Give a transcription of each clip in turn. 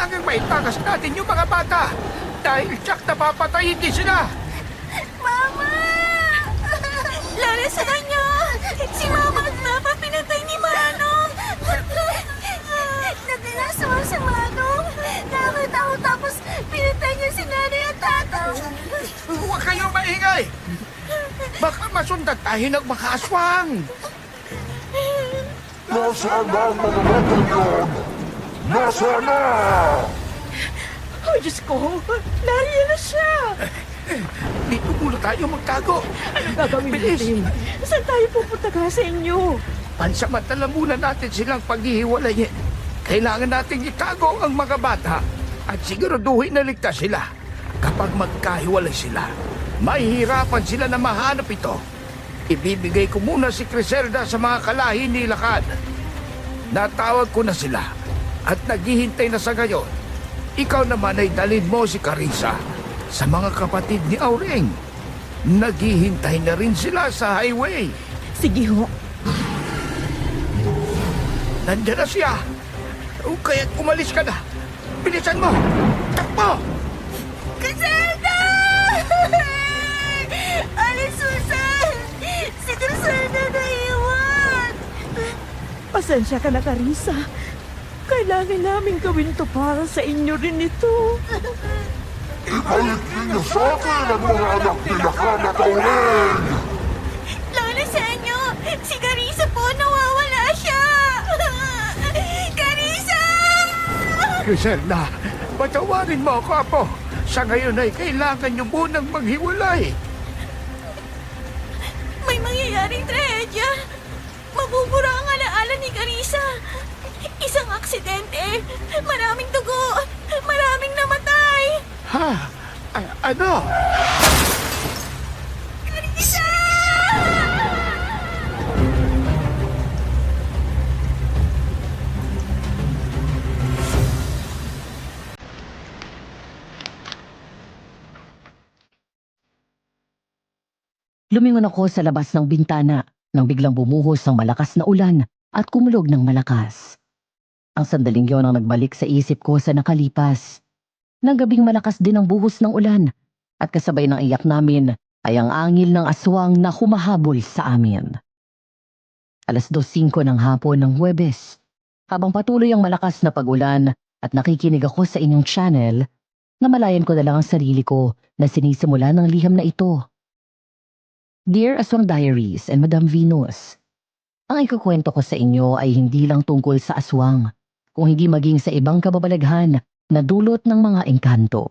Kailangan maitakas natin yung mga bata. Dahil tsak napapatayin din sila. Mama! Lara sa kanya! Si Mama at Papa pinatay ni Manong! Naglalaswa si Manong! Nakakit ako tapos pinatay niya si Nanay at Tatang! Huwag kayong maingay. Baka masundan tayo ng mga aswang. Nasaan na ang mga batang yun? Nasaan na? Oh, Diyos ko! Nariyan na siya! Dito muna tayo magtago. Anong gagawin Bilis. natin? Saan tayo pupunta ka sa inyo? Pansamantala muna natin silang paghihiwalayin. Kailangan nating itago ang mga bata at siguraduhin na ligtas sila. Kapag magkahiwalay sila, mahihirapan sila na mahanap ito. Ibibigay ko muna si Criselda sa mga kalahi ni Lakad. Natawag ko na sila at naghihintay na sa ngayon. Ikaw naman ay dalhin mo si Carissa sa mga kapatid ni Aureng. Naghihintay na rin sila sa highway. Sige ho. Nandiyan na siya. O kaya't umalis ka na. Bilisan mo. Takbo! Griselda! Aling Susan! Si Griselda naiwan! Pasensya ka na, Carissa. Kailangan namin gawin to para sa inyo rin ito. Ibalik ninyo sa akin ang mga anak ni Lakad at Aureng! Lola sa inyo! Si Carissa po, nawawala siya! Carissa! Griselda, patawarin mo ako, Apo. Sa ngayon ay kailangan niyo munang maghiwalay. May mangyayaring trahedya. Mabubura ang alaala ni Carissa. Isang aksidente. Maraming dugo. Maraming namatay. Ha? Ano? Carissa! Lumingon ako sa labas ng bintana nang biglang bumuhos ng malakas na ulan at kumulog ng malakas. Ang sandaling yon ang nagbalik sa isip ko sa nakalipas. Nang gabing malakas din ang buhos ng ulan at kasabay ng iyak namin ay ang angil ng aswang na humahabol sa amin. 2:05 ng hapon ng Huwebes. Habang patuloy ang malakas na pag-ulan at nakikinig ako sa inyong channel, namalayan ko na lang ang sarili ko na sinisimula ng liham na ito. Dear Aswang Diaries and Madam Venus, ang ikukwento ko sa inyo ay hindi lang tungkol sa aswang, kung hindi maging sa ibang kababalaghan na dulot ng mga engkanto.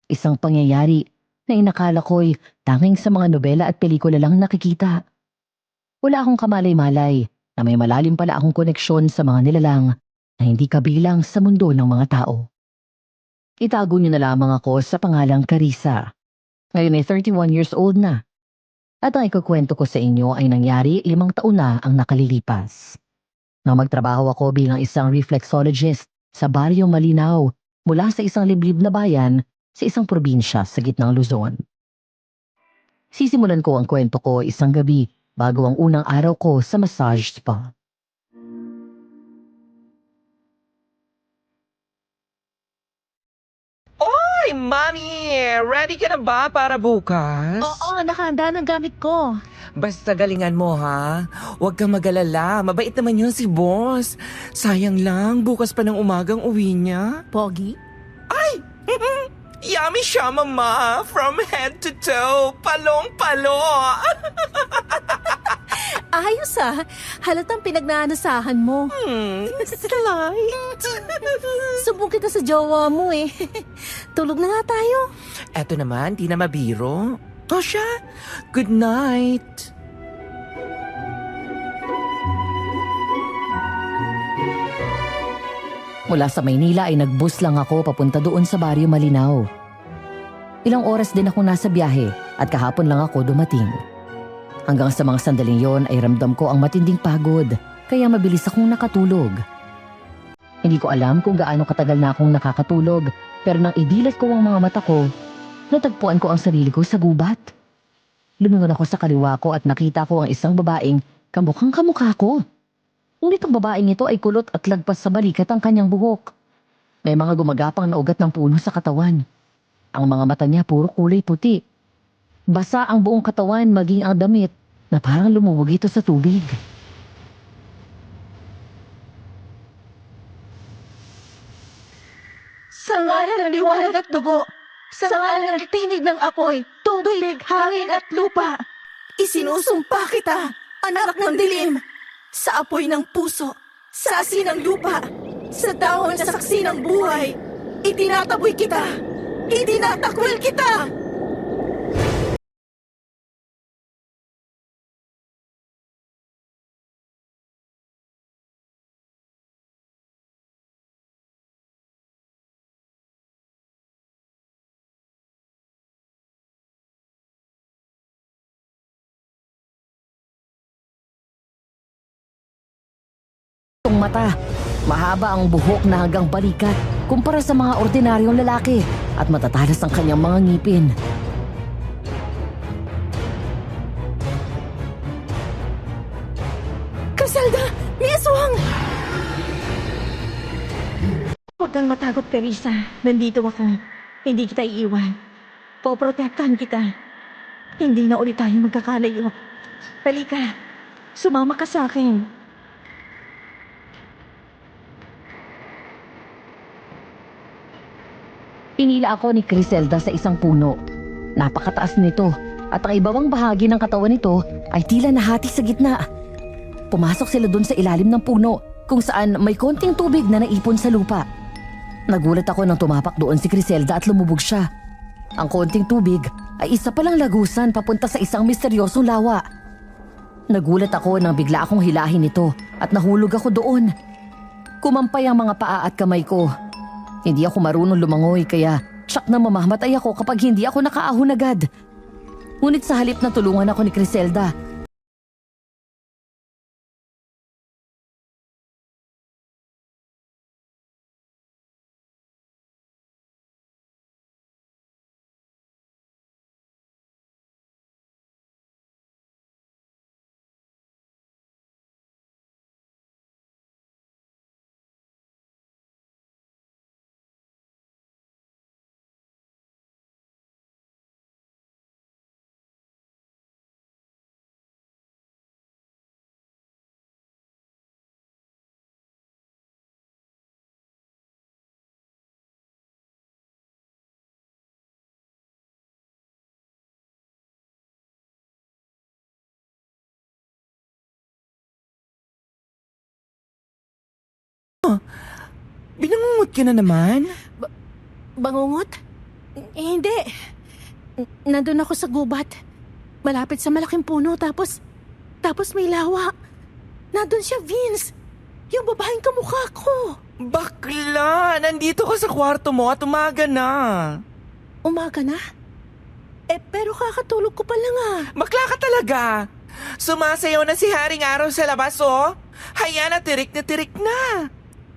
Isang pangyayari na inakala ko'y tanging sa mga nobela at pelikula lang nakikita. Wala akong kamalay-malay na may malalim pala akong koneksyon sa mga nilalang na hindi kabilang sa mundo ng mga tao. Itago niyo na lamang ako sa pangalang Carissa. Ngayon ay 31 years old na. At ang ikukwento ko sa inyo ay nangyari 5 taon na ang nakalilipas. Nang magtrabaho ako bilang isang reflexologist sa Baryo Malinaw mula sa isang liblib na bayan sa isang probinsya sa gitnang Luzon. Sisimulan ko ang kwento ko isang gabi bago ang unang araw ko sa massage spa. Ay, Mami! Ready ka na ba para bukas? Oo, nakahanda ng gamit ko. Basta galingan mo, ha? Huwag kang mag-alala. Mabait naman yun si boss. Sayang lang, bukas pa ng umagang uwi niya. Pogi? Ay! Yummy siya, Mama! From head to toe, palong-palo! Ayos halatang pinagnaanasahan mo. Slight! Subong kita sa jowa mo eh. Tulog na nga tayo. Eto naman, di na mabiro. O siya, good night! Mula sa Maynila ay nagbus lang ako papunta doon sa Baryo Malinaw. Ilang oras din ako nasa biyahe at kahapon lang ako dumating. Hanggang sa mga sandaling yon ay ramdam ko ang matinding pagod kaya mabilis akong nakatulog. Hindi ko alam kung gaano katagal na akong nakakatulog pero nang idilat ko ang mga mata ko, natagpuan ko ang sarili ko sa gubat. Lumingon ako sa kaliwa ko at nakita ko ang isang babaeng kamukhang kamukha ko. Ngunit ang babaeng ito ay kulot at lagpas sa balikat ang kanyang buhok. May mga gumagapang na ugat ng puno sa katawan. Ang mga mata niya puro kulay puti. Basa ang buong katawan maging ang damit na parang lumuwag ito sa tubig. Sa ngalan ng liwanag at dugo, sa ngalan ng tinig ng apoy, tubig, hangin at lupa, isinusumpa kita, anak ng dilim, sa apoy ng puso, sa asin ng lupa, sa dahon na saksi ng buhay, itinataboy kita, itinatakwil kita! Itong mata, mahaba ang buhok na hanggang balikat kumpara sa mga ordinaryong lalaki at matatalas ang kanyang mga ngipin. Griselda! May aswang! Huwag kang matakot, Teresa. Nandito ako. Hindi kita iiwan. Poprotektahan kita. Hindi na ulit tayo magkakalayo. Halika. Sumama ka sa akin. Pinila ako ni Griselda sa isang puno. Napakataas nito at ang ibabang bahagi ng katawan nito ay tila nahati sa gitna. Pumasok sila dun sa ilalim ng puno kung saan may konting tubig na naipon sa lupa. Nagulat ako nang tumapak doon si Griselda at lumubog siya. Ang konting tubig ay isa palang lagusan papunta sa isang misteryosong lawa. Nagulat ako nang bigla akong hilahin ito at nahulog ako doon. Kumampay ang mga paa at kamay ko. Hindi ako marunong lumangoy kaya tsak na mamamatay ako kapag hindi ako nakaahon agad. Ngunit sa halip na tulungan ako ni Griselda, Binangungot ka na naman? Bangungot? Hindi. Nandun ako sa gubat. Malapit sa malaking puno tapos may lawa. Nandun siya, Vince. Yung babaeng kamukha ko. Bakla! Nandito ka sa kwarto mo at umaga na. Umaga na? Pero kakatulog ko pa lang ah. Bakla ka talaga! Sumasayaw na si Haring Araw sa labas, oh! Haya na tirik na!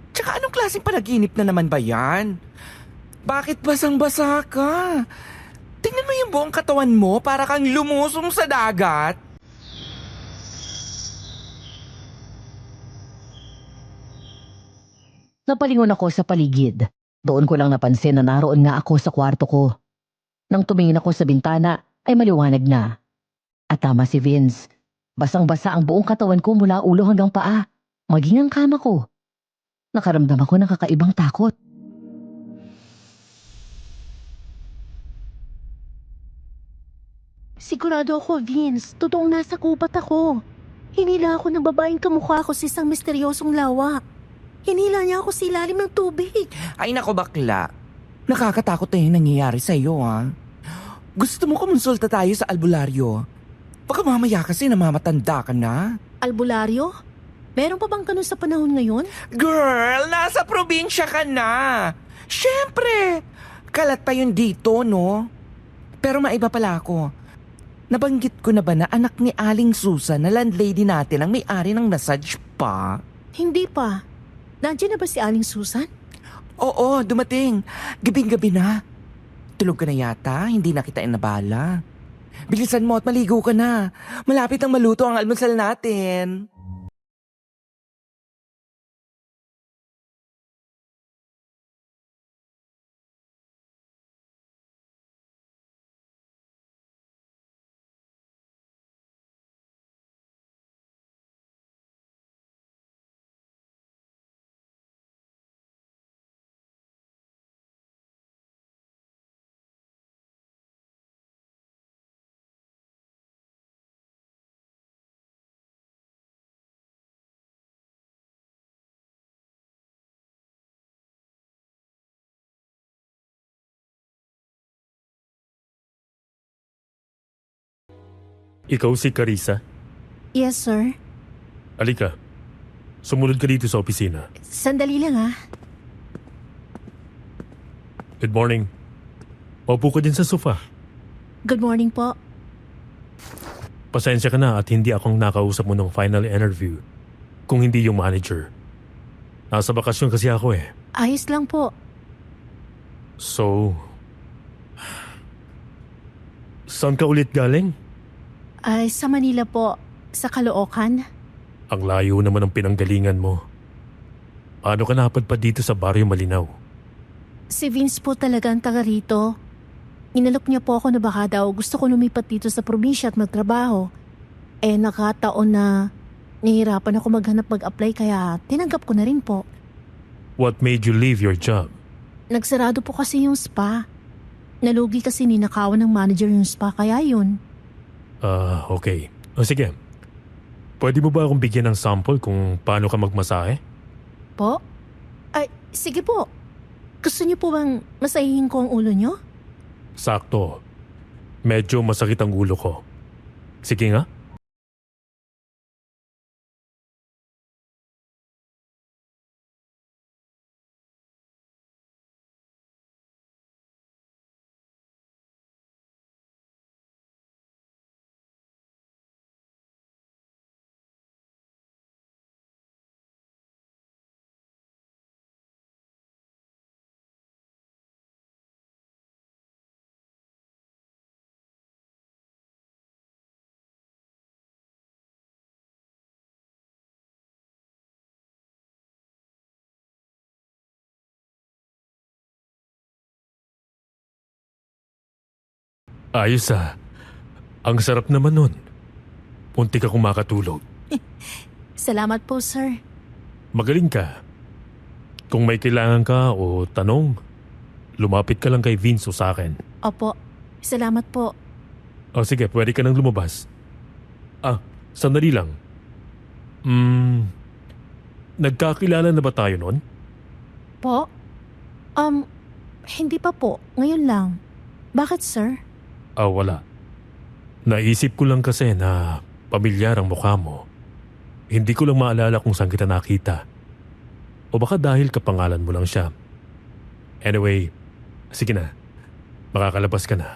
Tsaka anong klaseng panaginip na naman ba yan? Bakit basang-basa ka? Tingnan mo yung buong katawan mo para kang lumusong sa dagat. napalingon ako sa paligid. Doon ko lang napansin na naroon nga ako sa kwarto ko. Nang tumingin ako sa bintana ay maliwanag na. At tama si Vince. Basang-basa ang buong katawan ko mula ulo hanggang paa. Maging ang kama ko. Nakaramdam ako ng kakaibang takot. Sigurado ako, Vince. Totoong nasa kubat ako. Hinila ako ng babaeng kamukha ko sa isang misteryosong lawa. Hinila niya ako sa ilalim ng tubig. Ay nako bakla. Nakakatakot na yung nangyayari sa iyo, ha? Gusto mo kumonsulta tayo sa albularyo? Baka mamaya kasi namamatanda ka na. Albularyo? Meron pa bang ganun sa panahon ngayon? Girl, nasa probinsya ka na. Siyempre. Kalat pa yun dito, no? Pero maiba pala ako. Nabanggit ko na ba na anak ni Aling Susan na landlady natin ang may-ari ng massage pa? Hindi pa. Nandiyan na ba si Aling Susan? Oo, dumating. Gabing-gabi na. Tulog ka na yata, hindi na kita inabala. Bilisan mo at maligo ka na. Malapit ang maluto ang almusal natin. Ikaw si Carissa? Yes, sir. Alika, sumunod ka dito sa opisina. Sandali lang ah. Good morning. Paupo ka din sa sofa. Good morning po. Pasensya ka na at hindi akong nakausap mo ng final interview. Kung hindi yung manager. Nasa bakasyon kasi ako eh. Ayos lang po. So... Saan ka ulit galing? Ay, sa Manila po. Sa Caloocan. Ang layo naman ng pinanggalingan mo. Paano ka napadpad dito sa Baryo Malinaw? Si Vince po talaga ang taga rito. Inalok niya po ako na baka daw gusto ko lumipat dito sa probinsya at magtrabaho. Eh nakataon na nahihirapan ako mag-apply kaya tinanggap ko na rin po. What made you leave your job? Nagsarado po kasi yung spa. Nalugi kasi ninakawan ng manager yung spa kaya yun. Okay. O sige. Pwede mo ba akong bigyan ng sample kung paano ka magmasahe? Po? Ay, sige po. Gusto niyo po bang masahihin ko ang ulo niyo? Sakto. Medyo masakit ang ulo ko. Sige nga. Ayos ah. Ang sarap naman nun. Punti ka kung makatulog. Salamat po, sir. Magaling ka. Kung may kailangan ka o tanong, lumapit ka lang kay Vince o sa akin. Opo. Salamat po. O sige, pwede ka nang lumabas. Sandali lang. Nagkakilala na ba tayo nun? Po? Hindi pa po. Ngayon lang. Bakit, sir? Wala. Naisip ko lang kasi na pamilyar ang mukha mo. Hindi ko lang maalala kung saan kita nakita. O baka dahil kapangalan mo lang siya. Anyway, sige na. Makakalabas ka na.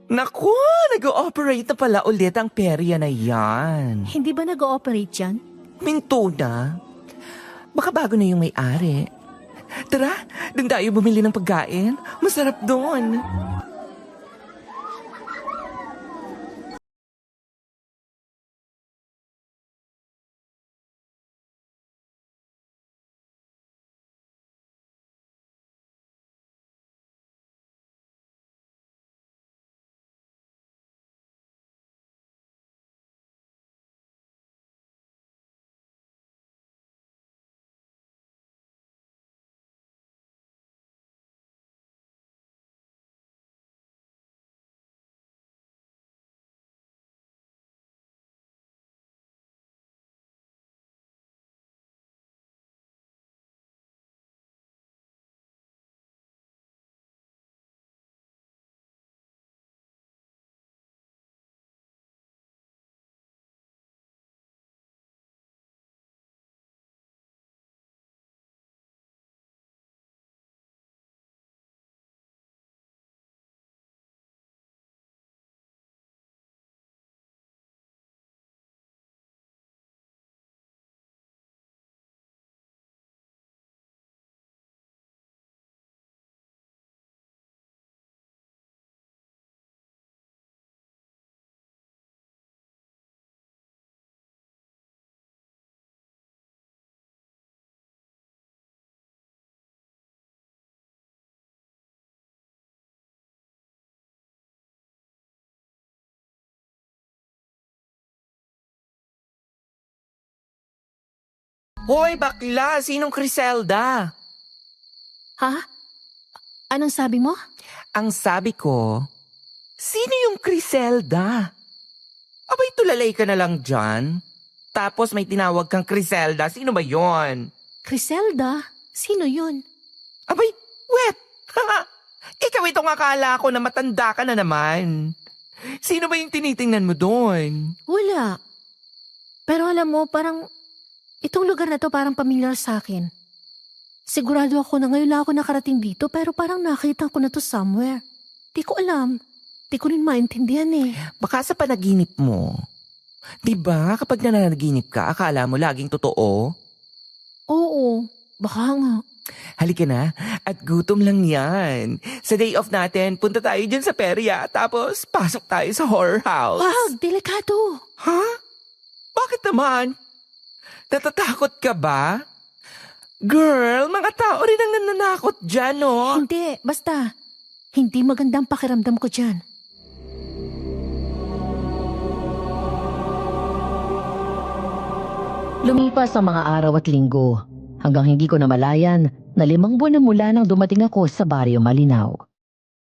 Naku, nag-ooperate na pala ulit ang perya na yan. Hindi ba nag-ooperate yan? Minto na. Baka bago na yung may-ari. Tara, doon tayo bumili ng pagkain. Masarap doon. Hoy, bakla! Sinong Criselda? Ha? Anong sabi mo? Ang sabi ko, sino yung Criselda? Abay, tulalay ka na lang dyan. Tapos may tinawag kang Criselda. Sino ba yon? Criselda? Sino yun? Abay, wet! Ikaw itong akala ko na matanda ka na naman. Sino ba yung tinitingnan mo doon? Wala. Pero alam mo, parang itong lugar na to parang pamilyar sa akin. Sigurado ako na ngayon lang ako nakarating dito pero parang nakita ko na to somewhere. Di ko alam. Di ko rin maintindihan eh. Baka sa panaginip mo. Diba kapag nananaginip ka, akala mo laging totoo? Oo, baka nga. Halika na, at gutom lang yan. Sa day off natin, punta tayo dyan sa perya, tapos pasok tayo sa horror house. Wag, delikado. Ha? Bakit naman? Natatakot ka ba? Girl, mga tao rin ang nananakot dyan, no? Hindi, basta. Hindi magandang pakiramdam ko dyan. Lumipas ang mga araw at linggo hanggang hindi ko namalayan na 5 buwan na mula nang dumating ako sa Baryo Malinaw.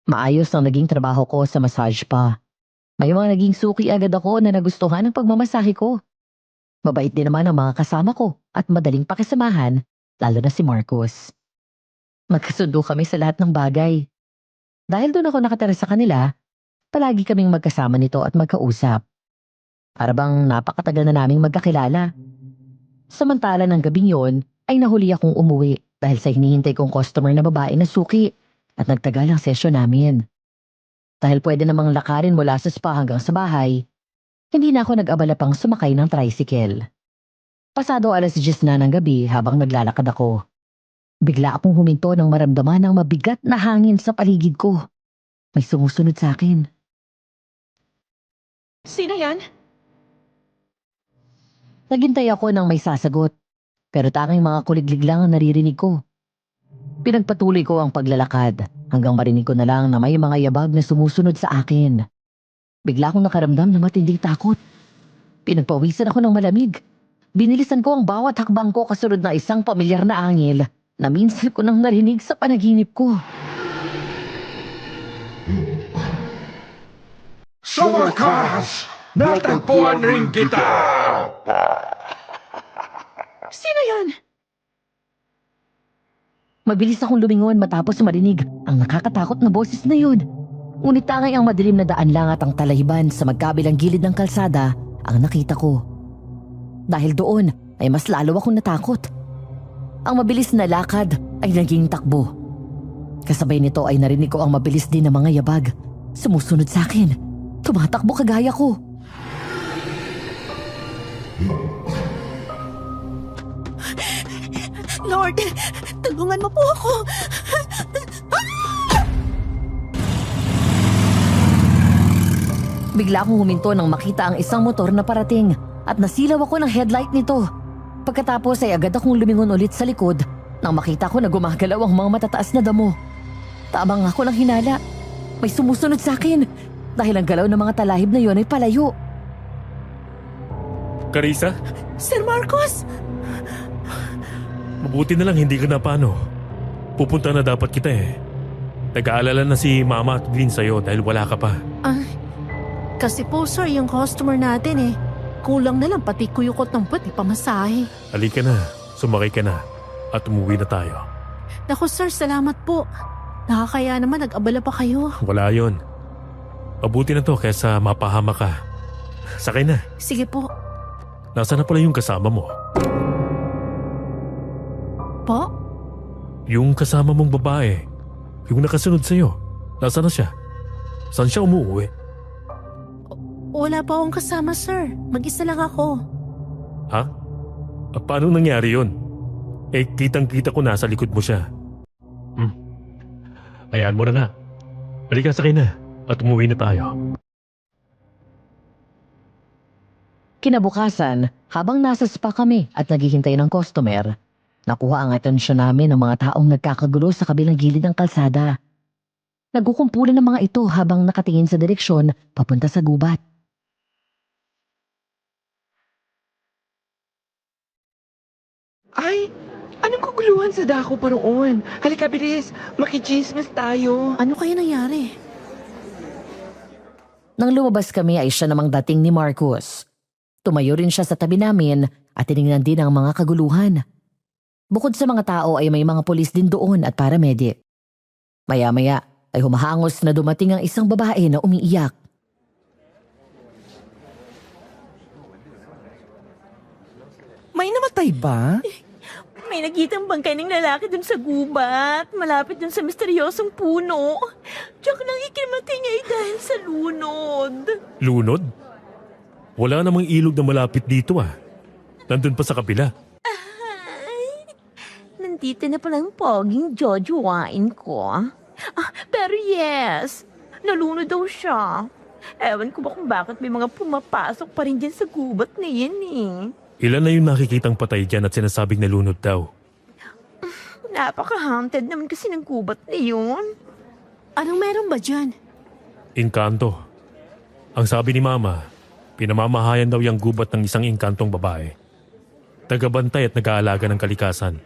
Maayos ang naging trabaho ko sa massage spa. May mga naging suki agad ako na nagustuhan ng pagmamasahe ko. Mabait din naman ang mga kasama ko at madaling pakisamahan, lalo na si Marcos. Magkasundo kami sa lahat ng bagay. Dahil doon ako nakatira sa kanila, palagi kaming magkasama nito at magkausap. Para bang napakatagal na naming magkakilala. Samantala ng gabing yon ay nahuli akong umuwi dahil sa hinihintay kong customer na babae na suki at nagtagal ang sesyon namin. Dahil pwede namang lakarin mula sa spa hanggang sa bahay, hindi na ako nag-abala pang sumakay ng tricycle. Pasado 10:00 na ng gabi habang naglalakad ako. Bigla akong huminto nang maramdaman ng mabigat na hangin sa paligid ko. May sumusunod sa akin. Sino yan? Naghintay ako ng may sasagot, pero tanging mga kuliglig lang ang naririnig ko. Pinagpatuloy ko ang paglalakad hanggang marinig ko na lang na may mga yabag na sumusunod sa akin. Bigla akong nakaramdam ng matinding takot. Pinagpawisan ako ng malamig. Binilisan ko ang bawat hakbang ko kasunod na isang pamilyar na angel na minsan ko nang narinig sa panaginip ko. Sa wakas, natagpuan rin kita! Sino yan? Mabilis akong lumingon matapos marinig ang nakakatakot na boses na yun. Ngunit tanging ang madilim na daan lang at ang talahiban sa magkabilang gilid ng kalsada ang nakita ko. Dahil doon ay mas lalo akong natakot. Ang mabilis na lakad ay naging takbo. Kasabay nito ay narinig ko ang mabilis din na mga yabag. Sumusunod sa akin. Tumatakbo kagaya ko. Lord, tulungan mo po ako. Bigla akong huminto nang makita ang isang motor na parating at nasilaw ako ng headlight nito. Pagkatapos ay agad akong lumingon ulit sa likod nang makita ko na gumagalaw ang mga matataas na damo. Tabang ako ng hinala. May sumusunod sa akin dahil ang galaw ng mga talahib na yon ay palayo. Carissa, Sir Marcos! mabuti na lang hindi ka na paano. Pupunta na dapat kita eh. Nag-aalala na si Mama at Glenn sa'yo dahil wala ka pa. Kasi po sir, yung customer natin eh. Kulang na lang pati kuyukot ng pati pamasahe. Halika na, sumakay ka na at umuwi na tayo. Naku sir, salamat po. Nakakaya naman nag-abala pa kayo. Wala yon. Mabuti na to kaysa mapahama ka. Sakay na. Sige po. Nasaan na pala yung kasama mo? Po? Yung kasama mong babae. Yung nakasunod sa'yo. Nasaan na siya? Saan siya umuwi? Wala pa akong kasama sir. Mag-isa lang ako. Ha? Paano nangyari yun? Eh, kitang-kita ko nasa likod mo siya. Hayaan mo na. Halika, sakay na. At umuwi na tayo. Kinabukasan, habang nasa spa kami at naghihintay ng customer, nakuha ang atensyon namin ng mga taong nagkakagulo sa kabilang gilid ng kalsada. Nagkukumpulan ng mga ito habang nakatingin sa direksyon papunta sa gubat. Ay, anong kaguluhan sa dako pa roon? Halika bilis, makichismis tayo. Ano kaya nangyari? Nang lumabas kami ay siya namang dating ni Marcus. Tumayo rin siya sa tabi namin at tinignan din ang mga kaguluhan. Bukod sa mga tao ay may mga pulis din doon at paramedic. Maya-maya ay humahangos na dumating ang isang babae na umiiyak. May namatay ba? May nakitang bangkay ng lalaki dun sa gubat, malapit dun sa misteryosong puno. Diyak nang ikimatay niya ay dahil sa lunod. Lunod? Wala namang ilog na malapit dito ah. Nandun pa sa kabila. Nandito na palang poging jojowain ko. Pero yes, nalunod daw siya. Ewan ko ba kung bakit may mga pumapasok pa rin dyan sa gubat na yan eh. Ilan na yung nakikitang patay dyan at sinasabing nalunod daw? Napaka-haunted naman kasi ng gubat na yun. Anong meron ba dyan? Inkanto. Ang sabi ni Mama, pinamamahayan daw yung gubat ng isang inkantong babae. Tagabantay at nag-aalaga ng kalikasan.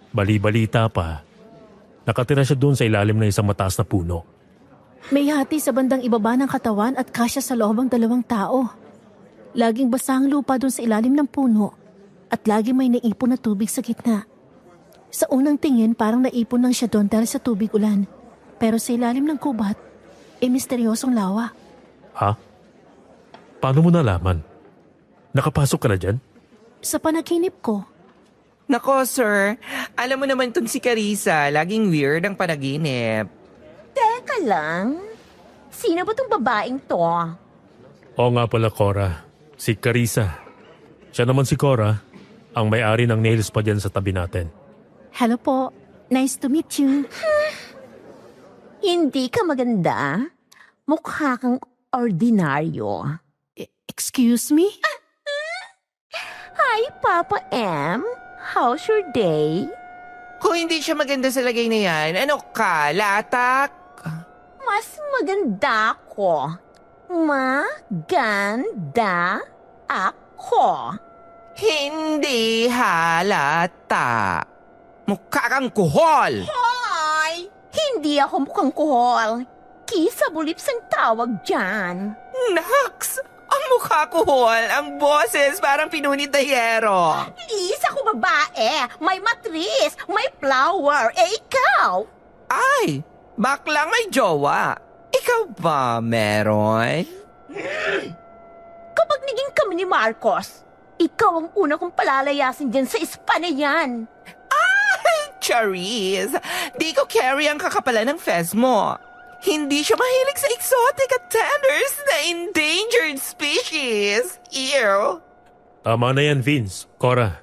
Bali-balita pa, nakatira siya doon sa ilalim ng isang mataas na puno. May hati sa bandang ibaba ng katawan at kasya sa loob ang 2 tao. Laging basa ang lupa doon sa ilalim ng puno at lagi may naipon na tubig sa gitna. Sa unang tingin parang naipon lang siya doon dahil sa tubig ulan. Pero sa ilalim ng kubat, misteryosong lawa. Ha? Paano mo nalaman? Nakapasok ka na dyan? Sa panaginip ko, Nako, sir. Alam mo naman tong si Carissa, laging weird ang panaginip. Teka lang, sino ba tong babaeng to? Oo nga pala, Cora. Si Carissa. Siya naman si Cora, ang may-ari ng nail spa dyan sa tabi natin. hello po, nice to meet you. Hindi ka maganda. Mukha kang ordinaryo. Excuse me? Hi, Papa M. How's your day? Kung hindi siya maganda sa lagay na yan, ano ka, latak? Mas maganda ako. Maganda ako. Hindi halata. Mukha kang kuhol. Hoy! Hindi ako mukhang kuhol. Kisabulips ang tawag dyan. Naks! Ang mukha kuhol, ang boses parang pinunit na yero. Isa ko babae, may matris, may flower, ikaw? Ay, baklang may jowa. Ikaw ba meron? Kapag naging kami ni Marcos, ikaw ang una kong palalayasin dyan sa spa na yan. Charis, di ko carry ang kakapalan ng fez mo. Hindi siya mahilig sa exotic at tenders na endangered species. Ew. Tama na yan, Vince. Cora,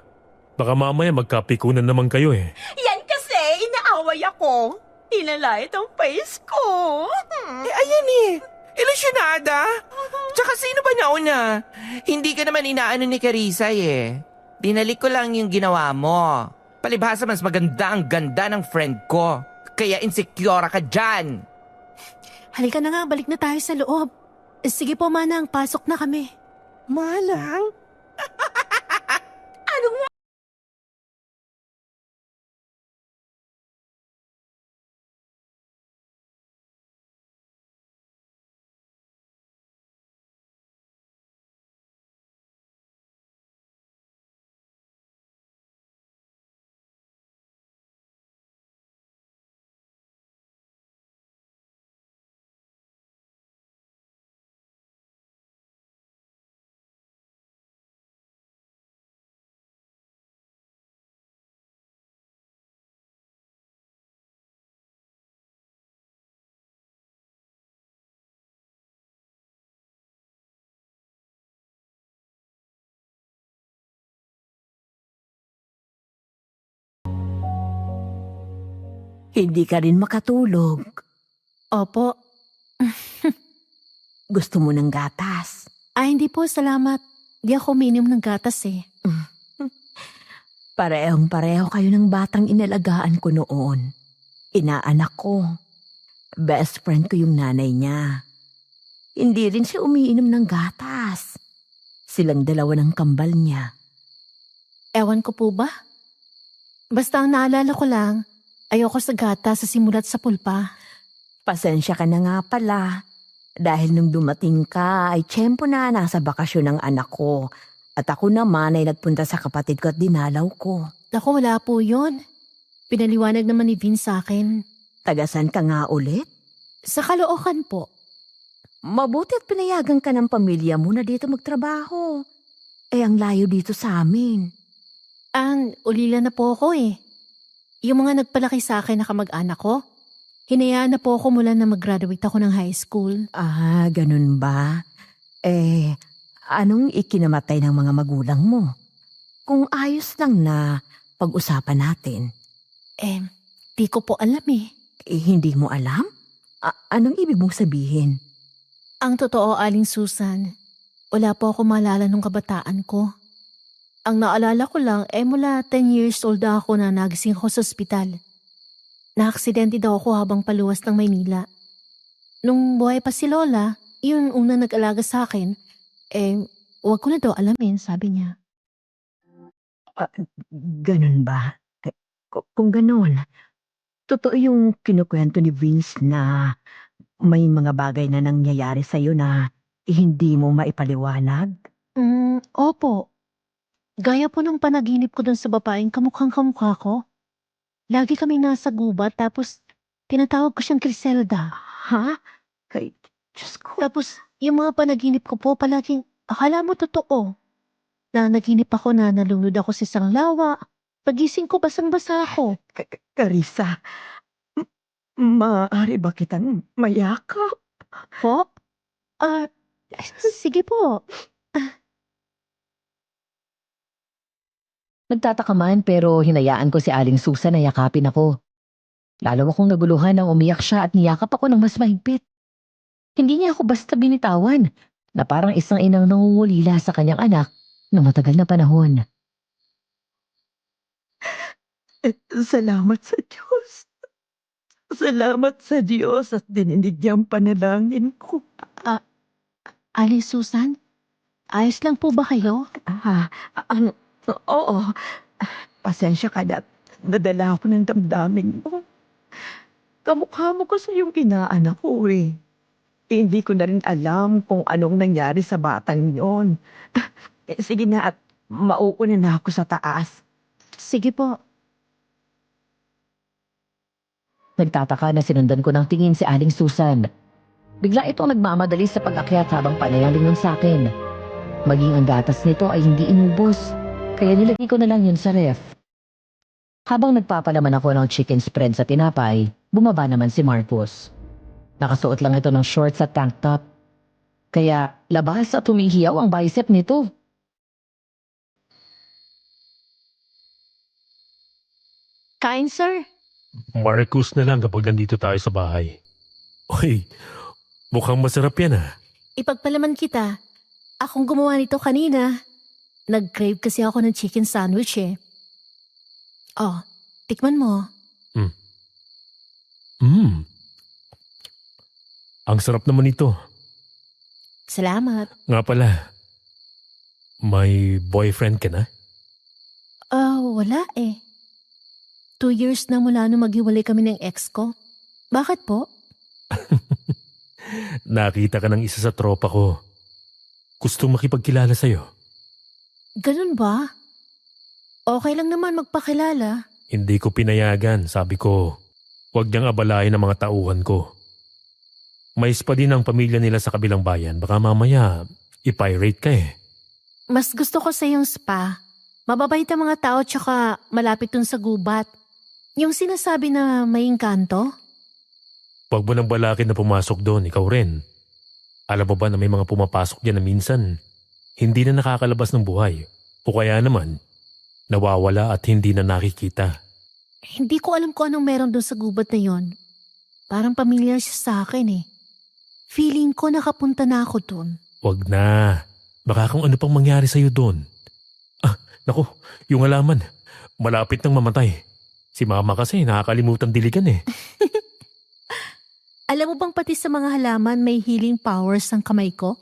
baka mamaya magkapikunan naman kayo eh. Yan kasi, inaaway ako. Nilalait ang face ko. Ayan eh. Ilusyonada. Tsaka sino ba nauna? Hindi ka naman inaano ni Carissa eh. Dinalik ko lang yung ginawa mo. Palibhasa mas maganda ang ganda ng friend ko. Kaya insecure ka dyan. Halika na nga, balik na tayo sa loob. Sige po, Manang, pasok na kami. Malang? Hindi ka rin makatulog. Opo. Gusto mo ng gatas? Ay, hindi po, salamat. Di ako uminom ng gatas eh. Parehong-pareho kayo ng batang inalagaan ko noon. Inaanak ko. Best friend ko yung nanay niya. Hindi rin siya umiinom ng gatas. Silang dalawa ng kambal niya. Ewan ko po ba? Basta ang naalala ko lang, ayoko sa gata sa simulat sa pulpa. Pasensya ka na nga pala. Dahil nung dumating ka ay tiyempo na nasa bakasyon ng anak ko. At ako naman ay nagpunta sa kapatid ko at dinalaw ko. Naku, wala po yun. Pinaliwanag naman ni Vince sa akin. Tagasan ka nga ulit? Sa Caloocan po. Mabuti at pinayagan ka ng pamilya mo na dito magtrabaho. Ang layo dito sa amin. Ang ulila na po ako eh. Yung mga nagpalaki sa akin na kamag-anak ko, hinayaan na po ako mula na mag-graduate ako ng high school. Ganun ba? Anong ikinamatay ng mga magulang mo? Kung ayos lang na pag-usapan natin. Di ko po alam eh. Hindi mo alam? Anong ibig mong sabihin? Ang totoo, Aling Susan, wala po ako maalala nung kabataan ko. Ang naalala ko lang mula 10 years old ako na nagising ako sa ospital. Na-aksidente daw ako habang paluwas ng Maynila. Nung buhay pa si Lola, yun una nag-alaga sa akin, wag ko na daw alamin, sabi niya. Ganun ba? Kung ganun, totoo yung kinukwento ni Vince na may mga bagay na nangyayari sa'yo na hindi mo maipaliwanag? Opo. Gaya po nung panaginip ko dun sa babaeng kamukhang-kamukha ko. Lagi kaming nasa gubat tapos tinatawag ko siyang Criselda. Ha? Kay, Diyos ko. Tapos yung mga panaginip ko po palaging akala mo totoo. Na naginip ako na nalunod ako sa isang lawa. Pagising ko basang-basa ako. Carissa, maaari ba kitang mayakap? Po? Sige po. Nagtataka man pero hinayaan ko si Aling Susan na yakapin ako. Lalo akong naguluhan nang umiyak siya at niyakap ako ng mas mahigpit. Hindi niya ako basta binitawan na parang isang inang nangungulila sa kanyang anak ng matagal na panahon. Salamat sa Diyos. Salamat sa Diyos at dininig niyang panalangin ko. Aling Susan? Ayos lang po ba kayo? Oo. Pasensya ka na. Nadala ako ng damdamin mo. Kamukha mo kasi yung inaanak ko eh. Hindi ko na rin alam kung anong nangyari sa batang yon. Sige na at mauuna na ako sa taas. Sige po. Nagtataka na sinundan ko ng tingin si Aling Susan. Bigla itong nagmamadali sa pag-akyat habang panayalingon sa akin. Maging ang gatas nito ay hindi inubos, kaya nilagay ko na lang yun sa ref. Habang nagpapalaman ako ng chicken spread sa tinapay, bumaba naman si Marcos. Nakasuot lang ito ng shorts at tank top. Kaya labas at humihiyaw ang bicep nito. Kain, sir. Marcus na lang kapag nandito tayo sa bahay. Uy, mukhang masarap yan ah. Ipagpalaman kita. Akong gumawa nito kanina. Nag-crave kasi ako ng chicken sandwich eh. Oh, tikman mo. Ang sarap naman ito. Salamat. Nga pala, may boyfriend ka na? Wala eh. 2 years na mula nung maghiwalay kami ng ex ko. Bakit po? Nakita ka ng isa sa tropa ko. Gusto makipagkilala sa'yo. Ganun ba? Okay lang naman magpakilala. Hindi ko pinayagan, sabi ko. Huwag niyang abalahin ang mga tauhan ko. May spa din ang pamilya nila sa kabilang bayan. Baka mamaya, ipirate ka eh. Mas gusto ko sa yung spa. Mababait ang mga tao tsaka malapit dun sa gubat. Yung sinasabi na may engkanto? Huwag mo nang balakin na pumasok doon, ikaw rin. Alam mo ba na may mga pumapasok dyan na minsan hindi na nakakalabas ng buhay o kaya naman nawawala at hindi na nakikita. Hindi ko alam kung anong meron doon sa gubat na yon. Parang pamilyar siya sa akin eh. Feeling ko nakapunta na ako doon. Huwag na. Baka kung ano pang mangyari sa'yo doon. Naku, yung halaman. Malapit nang mamatay. Si mama kasi nakakalimutan diligan eh. Alam mo bang pati sa mga halaman may healing powers ang kamay ko?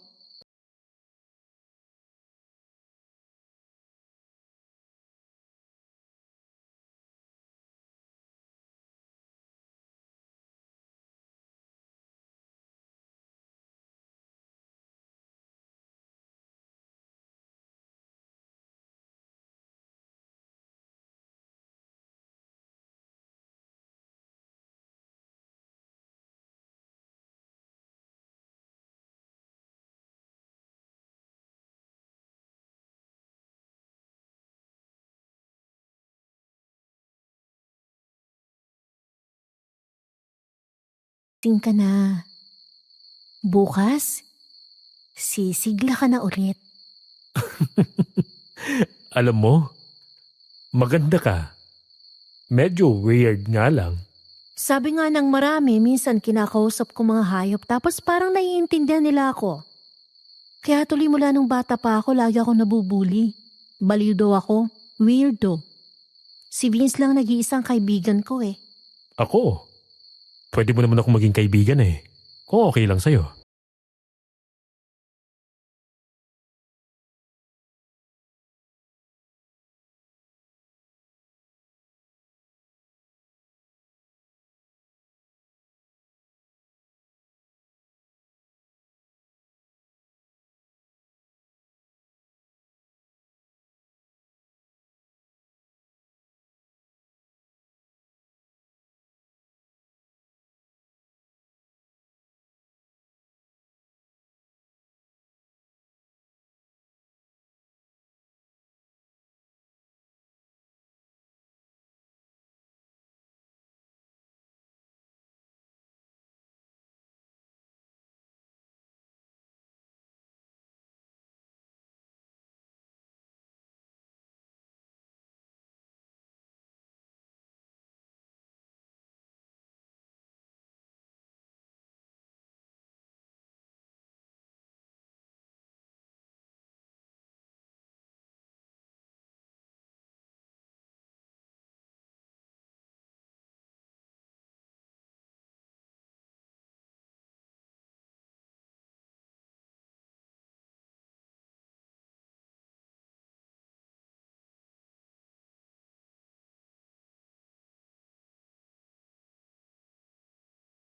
Gising ka na. Bukas, sisigla ka na ulit. Alam mo, maganda ka. Medyo weird nga lang. Sabi nga ng marami, minsan kinakausap ko mga hayop tapos parang naiintindihan nila ako. Kaya tuloy mula nung bata pa ako, lagi ako nabubuli. Baliw daw ako, weirdo. Si Vince lang nag-iisang kaibigan ko eh. Ako? Pwede mo naman ako maging kaibigan eh. Kung okay lang sa'yo.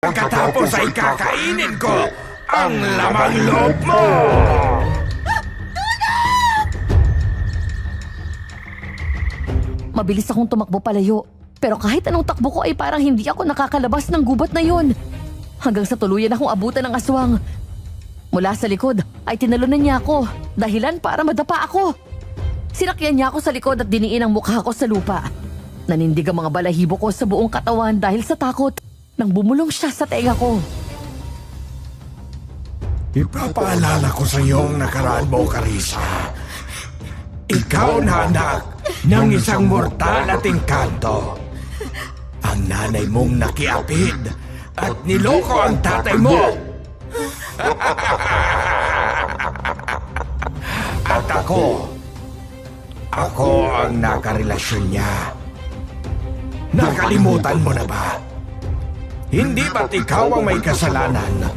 Pagkatapos ay kakainin ko ang lamang loob mo! Mabilis akong tumakbo palayo. Pero kahit anong takbo ko ay parang hindi ako nakakalabas ng gubat na yon. Hanggang sa tuluyan akong abutan ng aswang. Mula sa likod ay tinalunan niya ako. Dahilan para madapa ako. Sinakyan niya ako sa likod at diniin ang mukha ko sa lupa. Nanindig ang mga balahibo ko sa buong katawan dahil sa takot. Nang bumulong siya sa tenga ko. Ipapaalala ko sa iyong nakaraan mo, Carissa. Ikaw na anak ng isang mortal at engkanto. Ang nanay mong nakiapid at niloko ang tatay mo. At ako ang nakarelasyon niya. Nakalimutan mo na ba? Hindi ba't ikaw ang may kasalanan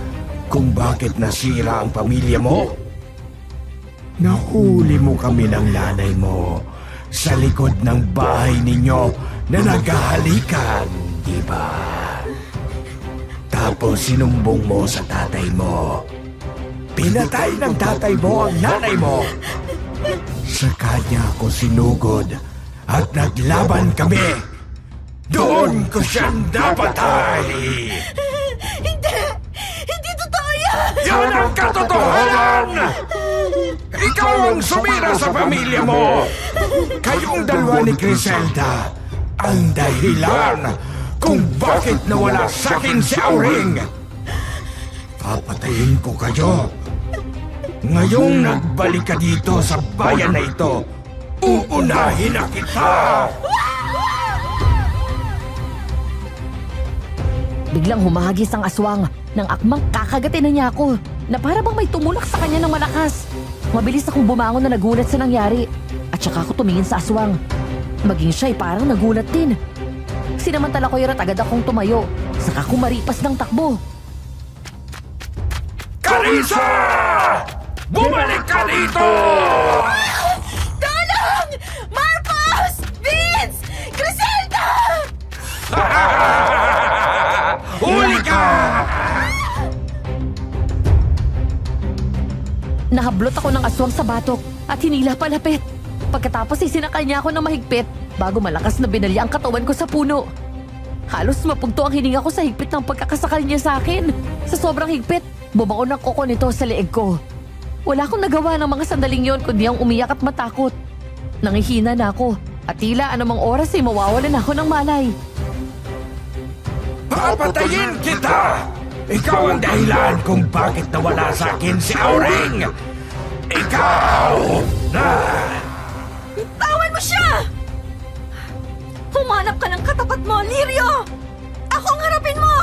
kung bakit nasira ang pamilya mo? Nahuli mo kami ng nanay mo sa likod ng bahay ninyo na naghahalikan, di ba? Tapos sinumbong mo sa tatay mo. Pinatay ng tatay mo ang nanay mo. Sa kanya ako sinugod at naglaban kami. Doon ko siyang napatay! Hindi totoo yan! Yan ang katotohanan! Ikaw ang sumira sa pamilya mo! Kayong dalawa ni Griselda ang dahilan kung bakit nawala sa akin si Auring! Papatayin ko kayo! Ngayong nagbalik ka dito sa bayan na ito, uunahin na kita! Biglang humahagis ang aswang nang akmang kakagatin na niya ako na para bang may tumulak sa kanya ng malakas. Mabilis akong bumangon na nagulat sa nangyari at saka ako tumingin sa aswang. Maging siya'y parang nagulat din. Sinamantala ko at agad akong tumayo saka kumaripas ng takbo. Carissa! Bumalik ka dito! Tulong! Marcos! Vince! Griselda! Huli ka! Nahablot ako ng aswang sa batok at hinila palapit. Pagkatapos sinakal niya ako ng mahigpit bago malakas na binalya ang katawan ko sa puno. Halos mapugto ang hininga ko sa higpit ng pagkakasakal niya sa akin. Sa sobrang higpit, bumaon ang koko nito sa leeg ko. Wala akong nagawa ng mga sandaling yon kundi ang umiyak at matakot. Nangihina na ako at tila anumang oras ay mawawalan ako ng malay. Papatayin kita! Ikaw ang dahilan kung bakit nawala sa akin si Auring! Ikaw! Bitawan mo siya! Humanap ka ng katapat mo, Lirio! Ako ang harapin mo!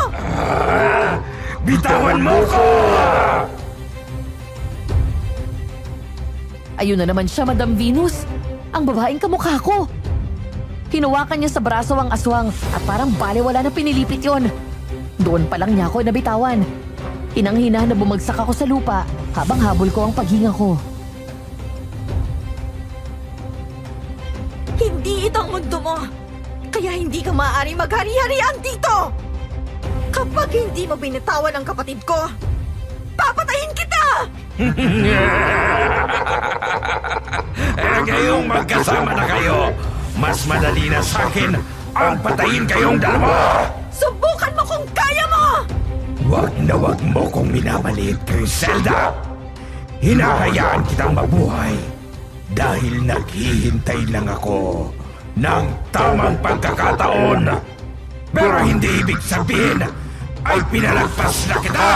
Bitawan mo ko! Ayun na naman siya, Madam Venus. Ang babaeng kamukha ko. Hinawakan niya sa braso ang aswang at parang balewala na pinilipit yon. Doon pa lang niya ako nabitawan. Hinang-hina na bumagsak ako sa lupa habang habol ko ang paghinga ko. Hindi ito ang mundo mo! Kaya hindi ka maaaring maghari-harian dito! Kapag hindi mo binitawan ang kapatid ko, papatayin kita! Ngayong magkasama na kayo, mas madali na sa akin ang patayin kayong dalawa! Subukan mo kung kaya mo! Wag mo kong minamaliit, Griselda! Hinahayaan kitang mabuhay dahil naghihintay lang ako ng tamang pagkakataon. Pero hindi ibig sabihin ay pinalagpas na kita!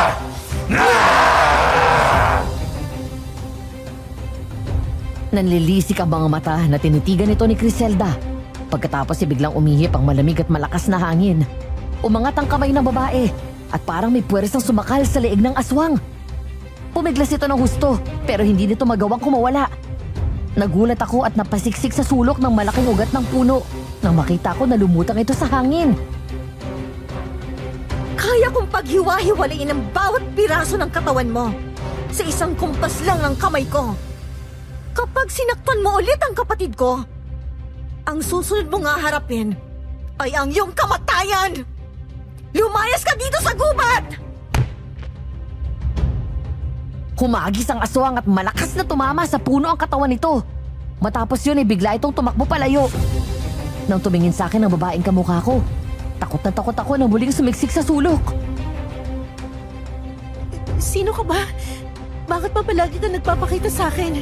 Nanlilisik ang mga mata na tinitigan nito ni Griselda. Pagkatapos ay biglang umihip ang malamig at malakas na hangin. Umangat ang kamay ng babae at parang may puwersang sumakal sa leeg ng aswang. Pumiglas ito ng husto pero hindi nito magawang kumawala. Nagulat ako at napasiksik sa sulok ng malaking ugat ng puno nang makita ko na lumutang ito sa hangin. Kaya kong paghiwa-hiwalayin ang bawat piraso ng katawan mo sa isang kumpas lang ng kamay ko. Kapag sinaktan mo ulit ang kapatid ko, ang susunod mo nga harapin ay ang iyong kamatayan! Lumayas ka dito sa gubat! Humagis ang aswang at malakas na tumama sa puno ang katawan nito. Matapos yun ay bigla itong tumakbo palayo. Nang tumingin sa akin ang babaeng kamukha ko, takot na takot ako nang muling sumiksik sa sulok. Sino ka ba? Bakit pa palagi ka nagpapakita sa akin?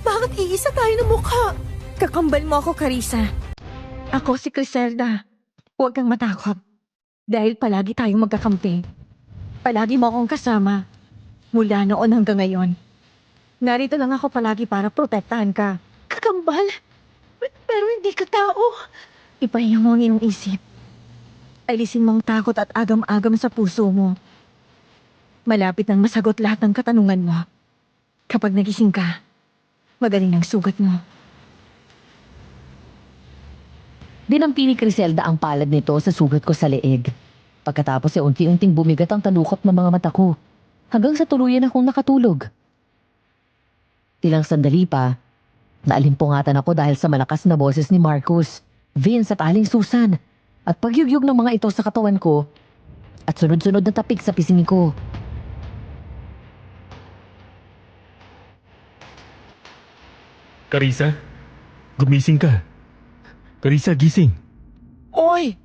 Bakit iisa tayo ng mukha? Kakambal mo ako, Carissa. Ako si Griselda. Huwag kang matakot. Dahil palagi tayong magkakampi. Palagi mo akong kasama. Mula noon hanggang ngayon. Narito lang ako palagi para protektahan ka. Kakambal? Pero hindi ka tao. Ipahinga mo ang iyong isip. Alisin mo ang takot at agam-agam sa puso mo. Malapit nang masagot lahat ng katanungan mo. Kapag nagising ka, magaling ang sugat mo. Dinampi ni Griselda ang palad nito sa sugat ko sa leeg. Pagkatapos ay unti-unting bumigat ang talukap ng mga mata ko. Hanggang sa tuluyan akong nakatulog. Ilang sandali pa, naalimpungatan ako dahil sa malakas na boses ni Marcus, Vince at Aling Susan at pagyugyug ng mga ito sa katawan ko at sunod-sunod na tapik sa pisngi ko. Carissa, gumising ka. Carissa, gising. Oy!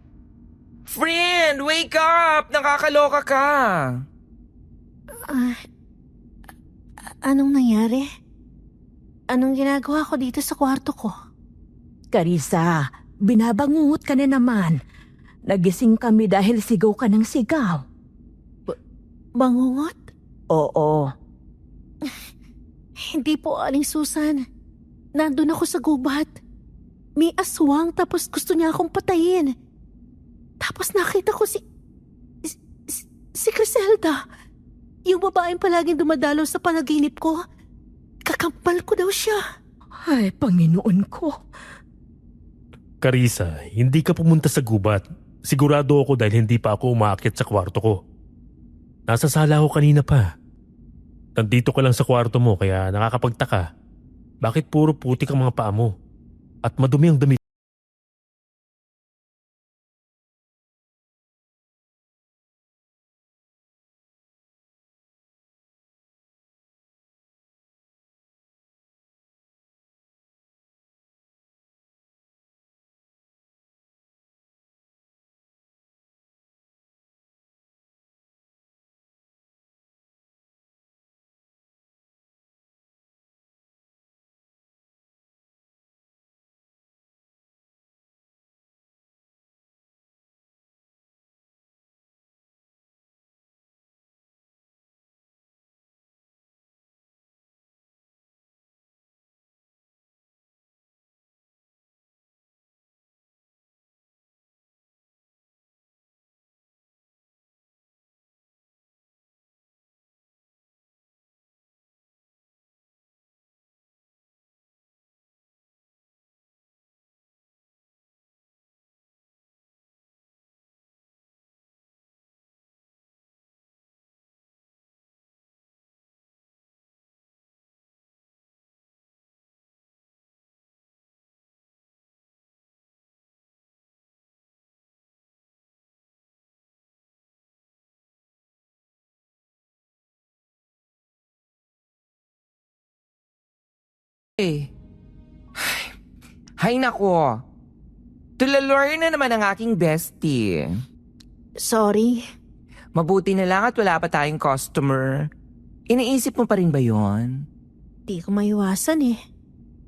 Friend, wake up! Nakakaloka ka! Anong nangyari? Anong ginagawa ko dito sa kwarto ko? Carissa, binabangungot ka na naman. Nagising kami dahil sigaw ka ng sigaw. Bangungot? Oo. Hindi po, Aling Susan. Nandun ako sa gubat. May aswang tapos gusto niya akong patayin. Tapos nakita ko si Griselda. Yung babaeng palaging dumadalaw sa panaginip ko. Kakampal ko daw siya. Ay, Panginoon ko. Carissa, hindi ka pumunta sa gubat. Sigurado ako dahil hindi pa ako umaakyat sa kwarto ko. Nasa sala ako kanina pa. Nandito ka lang sa kwarto mo kaya nakakapagtaka. Bakit puro putik ang mga paa mo? At madumi ang damit Hay nako. Tulalure na naman ang aking bestie. Sorry. Mabuti na lang at wala pa tayong customer. Iniisip mo pa rin ba yon? Di ko maiwasan eh.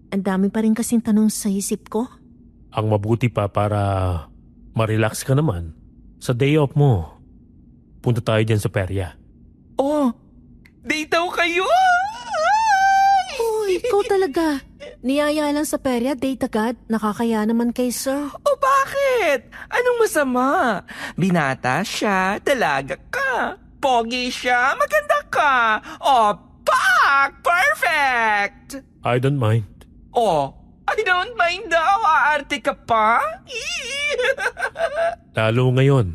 Ang dami pa rin kasing tanong sa isip ko. Ang mabuti pa para ma-relax ka naman. Sa day off mo, punta tayo dyan sa perya. Oh, date daw kayo! Oh, ikaw talaga. Niyaya lang sa perya, date agad. Nakakaya naman kay sir. O bakit? Anong masama? Binata siya, dalaga ka. Pogi siya, maganda ka. O, pak! Perfect! I don't mind. Oh, I don't mind daw. Aarte ka pa? Lalo ngayon,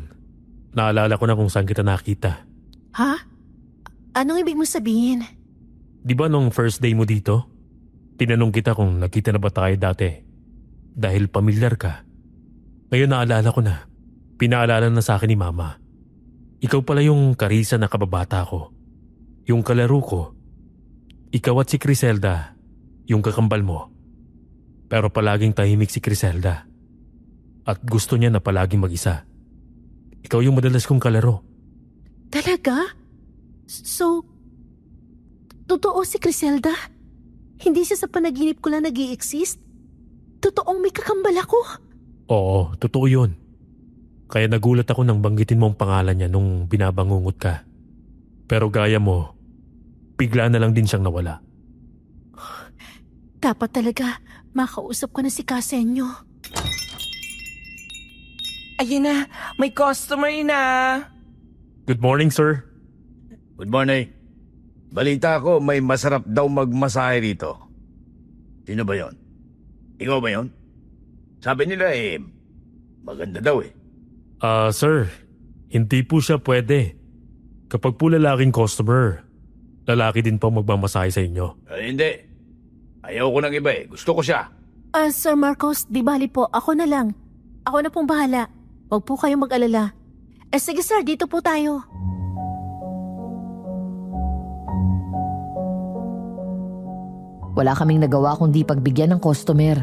naalala ko na kung saan kita nakita. Ha? Anong ibig mo sabihin? Di ba nung first day mo dito? Tinanong kita kung nakita na ba tayo dati. Dahil pamilyar ka. Ngayon naalala ko na. Pinaalala na sa akin ni Mama. Ikaw pala yung Carissa na kababata ko. Yung kalaro ko. Ikaw at si Criselda, yung kakambal mo. Pero palaging tahimik si Criselda. At gusto niya na palaging mag-isa. Ikaw yung madalas kong kalaro. Talaga? So, totoo si Criselda? Hindi siya sa panaginip ko lang nag-i-exist? Totoong may kakambal ako? Oo, totoo yun. Kaya nagulat ako nang banggitin mo ang pangalan niya nung binabangungot ka. Pero gaya mo, bigla na lang din siyang nawala. Dapat talaga, makausap ko na si Kasenyo. Ayun na, may customer na. Good morning, sir. Good morning. Balita ko may masarap daw magmasahe rito. Sino ba yon? Ikaw ba yon? Sabi nila maganda daw eh. Sir, hindi po siya pwede. Kapag po lalaking customer, lalaki din po magmamasahe sa inyo. Hindi. Ayaw ko ng iba eh. Gusto ko siya. Sir Marcos, di bali po, ako na lang. Ako na pong bahala. Huwag po kayong mag-alala. Sige sir, dito po tayo. Wala kaming nagawa kundi pagbigyan ng customer.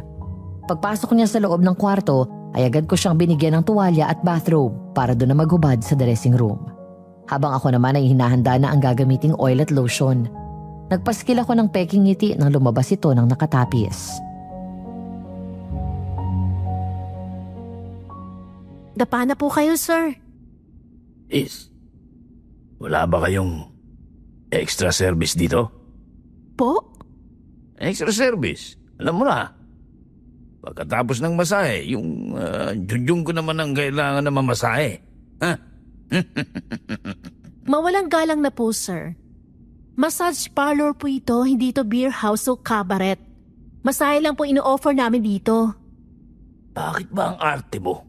Pagpasok niya sa loob ng kwarto, ay agad ko siyang binigyan ng tuwalya at bathrobe para doon na maghubad sa dressing room. Habang ako naman ay hinahanda na ang gagamiting oil at lotion. Nagpaskil ako ng peking ngiti nang lumabas ito ng nakatapis. Dapa na po kayo, sir. Wala ba kayong extra service dito? Po? Extra service? Alam mo na. Pagkatapos ng masahe, yung junjung ko naman ang kailangan na mamasahe. Ha? Mawalang galang na po, sir. Massage parlor po ito, hindi ito beer house o cabaret. Masahe lang po ino-offer namin dito. Bakit ba ang arte mo?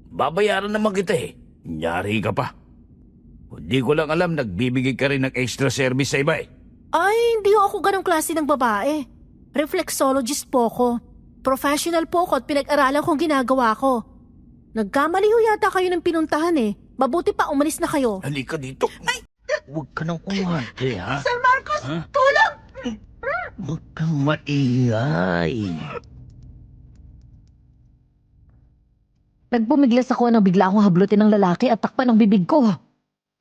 Babayaran naman kita eh. Nyari ka pa. Hindi ko lang alam, nagbibigay ka rin ng extra service sa iba eh. Ay, hindi ako ganong klase ng babae. Reflexologist po ako. Professional po ako at pinag-aralan kong ginagawa ko. Nagkamali ho yata kayo ng pinuntahan eh. Mabuti pa umalis na kayo. Halika dito. Ay! Huwag ka nang umarte, ha? Sir Marcos, tulong! Huwag kang maingay. Nagpumiglas ako nang bigla akong hablutin ng lalaki at takpan ng bibig ko.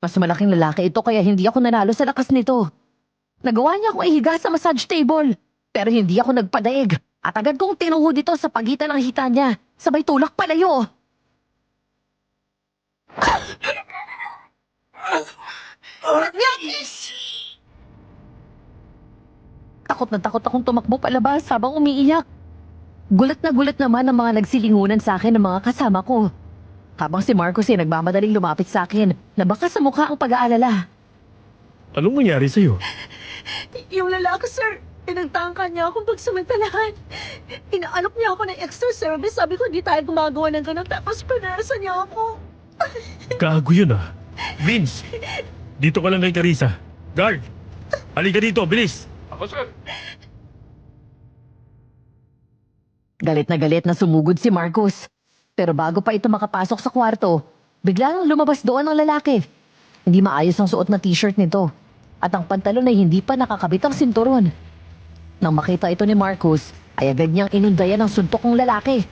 Mas malaking lalaki ito kaya hindi ako nanalo sa lakas nito. Nagawa niya akong ihiga sa massage table. Pero hindi ako nagpadaig. At agad kong tinuhod ito sa pagitan ng hita niya. Sabay tulak palayo. Takot na takot akong tumakbo palabas habang umiiyak. Gulat na gulat naman ang mga nagsilingunan sa akin ng mga kasama ko. Habang si Marcos ay nagmamadaling lumapit sa akin na baka sa mukha ang pag-aalala. Anong nangyari sa'yo? Yung lalaki, sir, pinagtangka niya akong pagsamantalahan. Inaalok niya ako ng extra service. Sabi ko, hindi tayo gumagawa ng ganun. Tapos pinarasa niya ako. Gago yun ah. Vince, dito ka lang kay Carissa. Guard, halika dito, bilis. Galit na sumugod si Marcos. Pero bago pa ito makapasok sa kwarto, bigla nang lumabas doon ang lalaki. Hindi maayos ang suot na t-shirt nito. At ang pantalon ay hindi pa nakakabit ang sinturon. Nang makita ito ni Marcos, ay agad niyang inundayan ang suntok ng lalaki.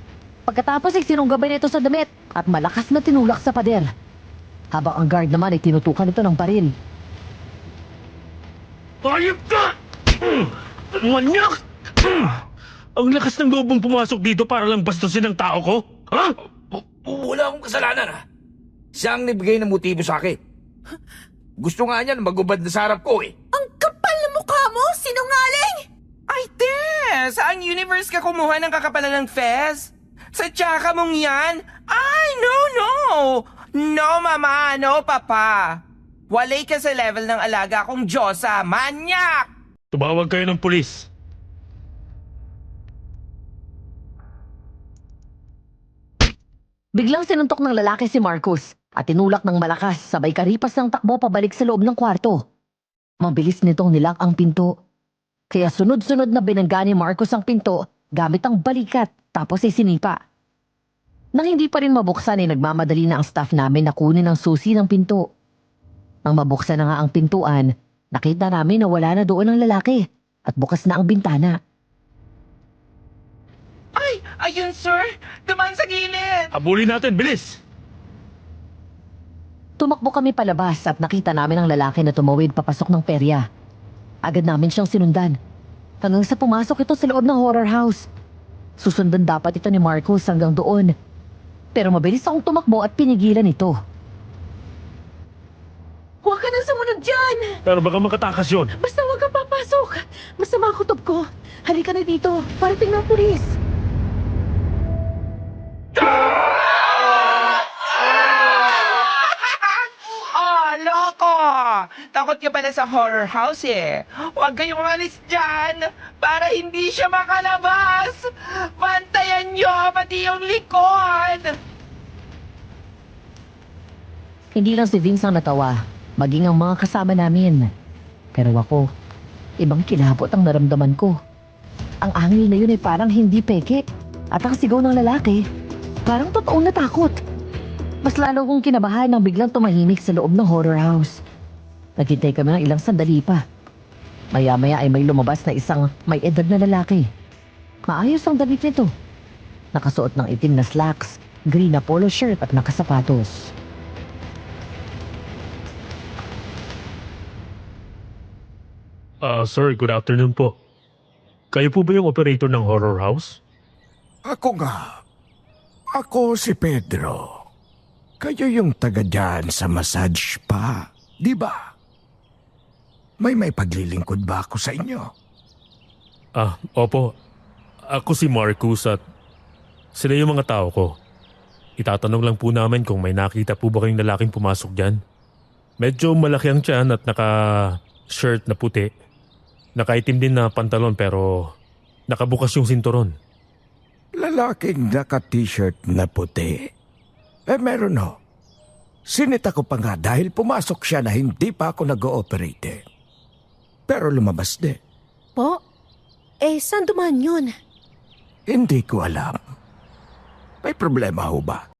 Pagkatapos ay sinunggabay nito sa damit at malakas na tinulak sa pader. Habang ang guard naman ay tinutukan ito ng baril. Hayop ka! Manyak! Ang lakas ng lobong pumasok dito para lang bastusin ang tao ko? Ha? Wala akong kasalanan, ha? Siya ang nabigay ng motibo sa akin. Gusto nga niya na magubad na sa harap ko, eh. Ang kapal na mukha mo! Sinungaling! Ay, Tess! Saan universe ka kumuha ng kakapalan ng Fez? Sa tsaka mong yan? Ay, no! No, mama! No, papa! Walay ka sa level ng alaga kong Diyosa! Manyak! Tumawag kayo ng pulis. Biglang sinuntok ng lalaki si Marcus at tinulak ng malakas sabay karipas ng takbo pabalik sa loob ng kwarto. Mabilis nitong nilak ang pinto. Kaya sunod-sunod na binangga ni Marcus ang pinto gamit ang balikat tapos ay sinipa. Nang hindi pa rin mabuksan ay nagmamadali na ang staff namin na kunin ang susi ng pinto. Nang mabuksan na nga ang pintuan, nakita namin na wala na doon ang lalaki at bukas na ang bintana. Ay, ayun, sir! Duman sa gilid! Habulin natin, bilis! Tumakbo kami palabas at nakita namin ang lalaki na tumawid papasok ng perya. Agad namin siyang sinundan. Hanggang sa pumasok ito sa loob ng horror house. Susundan dapat ito ni Marcos hanggang doon. Pero mabilis akong tumakbo at pinigilan ito. Huwag ka nang sumunod dyan! Pero baka makatakas yun. Basta huwag kang papasok! Masama ang kutob ko! Halika na dito! Parating ng pulis! Oh, loko! Takot ka pala sa horror house eh. Huwag kayong umalis dyan para hindi siya makalabas. Bantayan nyo pati yung likod. Hindi lang si Vince ang natawa, maging ang mga kasama namin. Pero ako, ibang kilabot ang naramdaman ko. Ang angil na yun ay parang hindi peke. At ang sigaw ng lalaki, parang totoong natakot. Mas lalo kong kinabahan nang biglang tumahimik sa loob ng horror house. Naghintay kami ng ilang sandali pa. Maya-maya ay may lumabas na isang may edad na lalaki. Maayos ang damit nito. Nakasuot ng itim na slacks, green na polo shirt at nakasapatos. Sir, good afternoon po. Kayo po ba yung operator ng horror house? Ako nga. Ako si Pedro. Kayo yung taga dyan sa massage spa, di ba? May paglilingkod ba ako sa inyo? Opo. Ako si Marcus at sila yung mga tao ko. Itatanong lang po namin kung may nakita po ba kayong lalaking pumasok dyan. Medyo malaki ang tiyan at naka-shirt na puti. Nakaitim din na pantalon pero nakabukas yung sinturon. Lalaking naka-t-shirt na puti. Meron ho. Sinita ko pa nga dahil pumasok siya na hindi pa ako nag-ooperate. Pero lumabas din. Po? Saan dumaan yun? Hindi ko alam. May problema ho ba?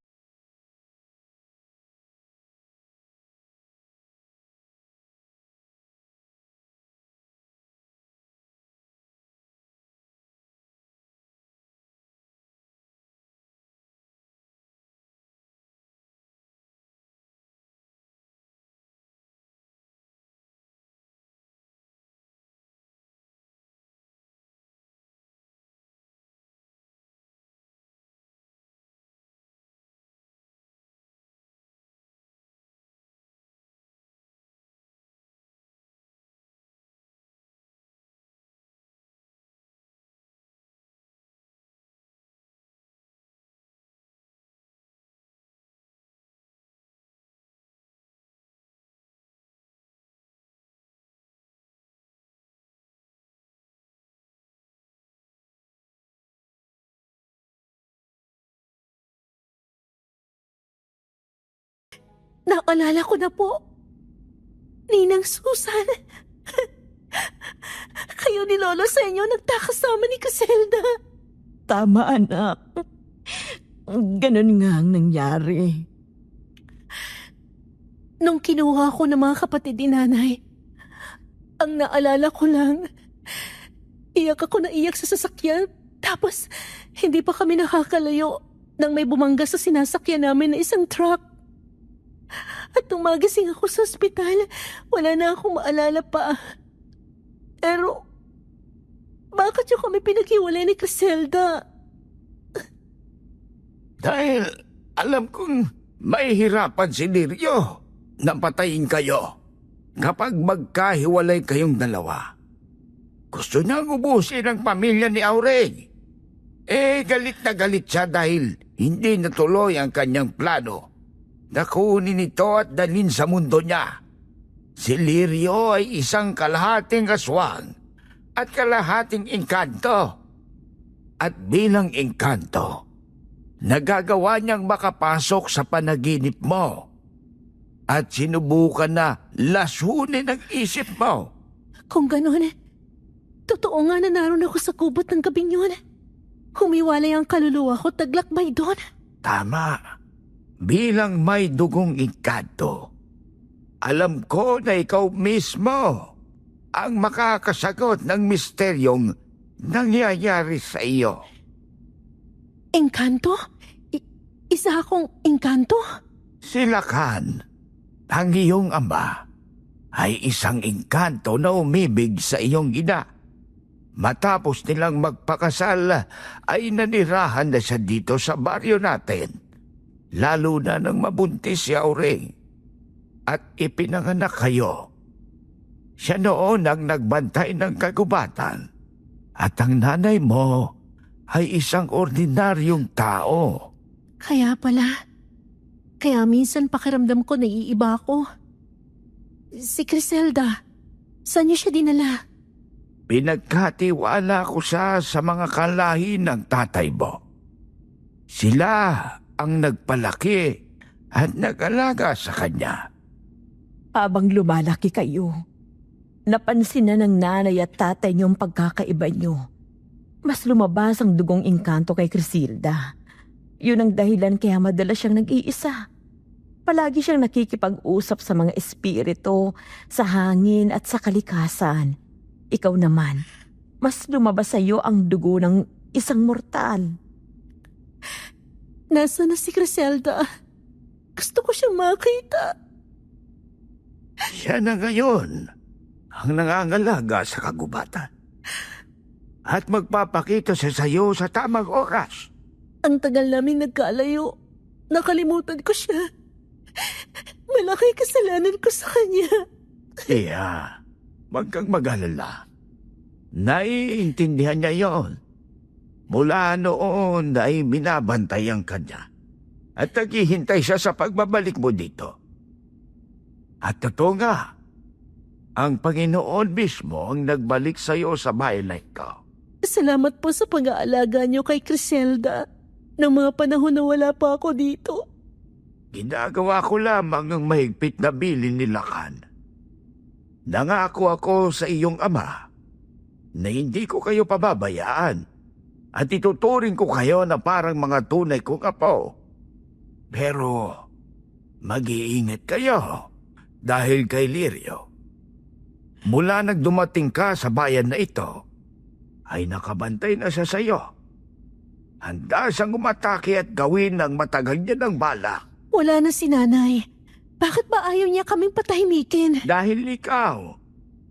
Naalala ko na po. Ninang Susan. Kayo ni Lolo sa inyo nagtakasama ni Caselda. Tama, anak. Ganun nga ang nangyari. Nung kinuha ko ng mga kapatid ni Nanay, ang naalala ko lang, iyak ako na iyak sa sasakyan Tapos, hindi pa kami nakakalayo nang may bumangga sa sinasakyan namin na isang truck. At nung magising ako sa ospital, wala na akong maalala pa. Pero, bakit yung kami pinaghiwalay ni Criselda? Dahil alam kong mahihirapan si Lirio na patayin kayo kapag magkahiwalay kayong dalawa. Gusto niyang ubusin ang pamilya ni Aureng. Galit na galit siya dahil hindi natuloy ang kanyang plano na kunin ito at dalhin sa mundo niya. Si Lirio ay isang kalahating aswang at kalahating engkanto. At bilang engkanto, nagagawa niyang makapasok sa panaginip mo. At sinubukan na lasunin ang isip mo. Kung gano'n, totoo nga na naroon ako sa kubot ng gabing yun. Humiwalay ang kaluluwa ko, taglakbay doon. Tama. Bilang may dugong engkanto, alam ko na ikaw mismo ang makakasagot ng misteryong nangyayari sa iyo. Engkanto? Isa akong engkanto? Si Lakan, ang iyong ama, ay isang engkanto na umibig sa iyong ina. Matapos nilang magpakasal, ay nanirahan na siya dito sa baryo natin. Lalo na nang mabuntis si Aureng at ipinanganak kayo. Siya noon ang nagbantay ng kagubatan at ang nanay mo ay isang ordinaryong tao. Kaya pala. Kaya minsan pakiramdam ko naiiba ako. Si Criselda, saan niyo siya dinala? Pinagkatiwala ko siya sa mga kalahi ng tatay mo. Sila ang nagpalaki at nag-alaga sa kanya. Habang lumalaki kayo, napansin na ng nanay at tatay niyong pagkakaiba niyo. Mas lumabas ang dugong engkanto kay Criselda. Yun ang dahilan kaya madalas siyang nag-iisa. Palagi siyang nakikipag-usap sa mga espiritu, sa hangin at sa kalikasan. Ikaw naman, mas lumabas sa iyo ang dugo ng isang mortal. Nasaan na si Criselda? Gusto ko siyang makita. Siya na ngayon ang nangangalaga sa kagubatan. At magpapakita siya sa iyo sa tamang oras. Ang tagal naming nagkalayo. Nakalimutan ko siya. Malaki kasalanan ko sa kanya. Huwag kang mag-alala. Naiintindihan niya yon. Mula noon ay binabantay ang kanya. At naghihintay siya sa pagbabalik mo dito. At totoo nga, ang Panginoon mismo ang nagbalik sa iyo sa bayan na ito. Salamat po sa pag-aalaga niyo kay Criselda. Noong mga panahon na wala pa ako dito. Ginagawa ko lamang ang mahigpit na bilin ni Lakan. Nangako ako sa iyong ama na hindi ko kayo pababayaan at ituturing ko kayo na parang mga tunay kong apo. Pero mag-iingat kayo dahil kay Lirio. Mula nagdumating ka sa bayan na ito, ay nakabantay na siya sa iyo. Handa siyang umatake at gawin ang matagal niya ng bala. Wala na si nanay. Bakit ba ayaw niya kaming patahimikin? Dahil ikaw,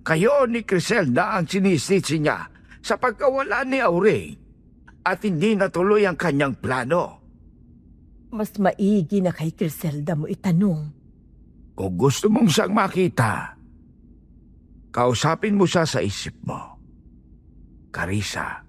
kayo ni Criselda ang sinisisi niya sa pagkawala ni Aureng at hindi natuloy ang kanyang plano. Mas maigi na kay Criselda mo itanong. Kung gusto mong siyang makita, kausapin mo siya sa isip mo. Carissa,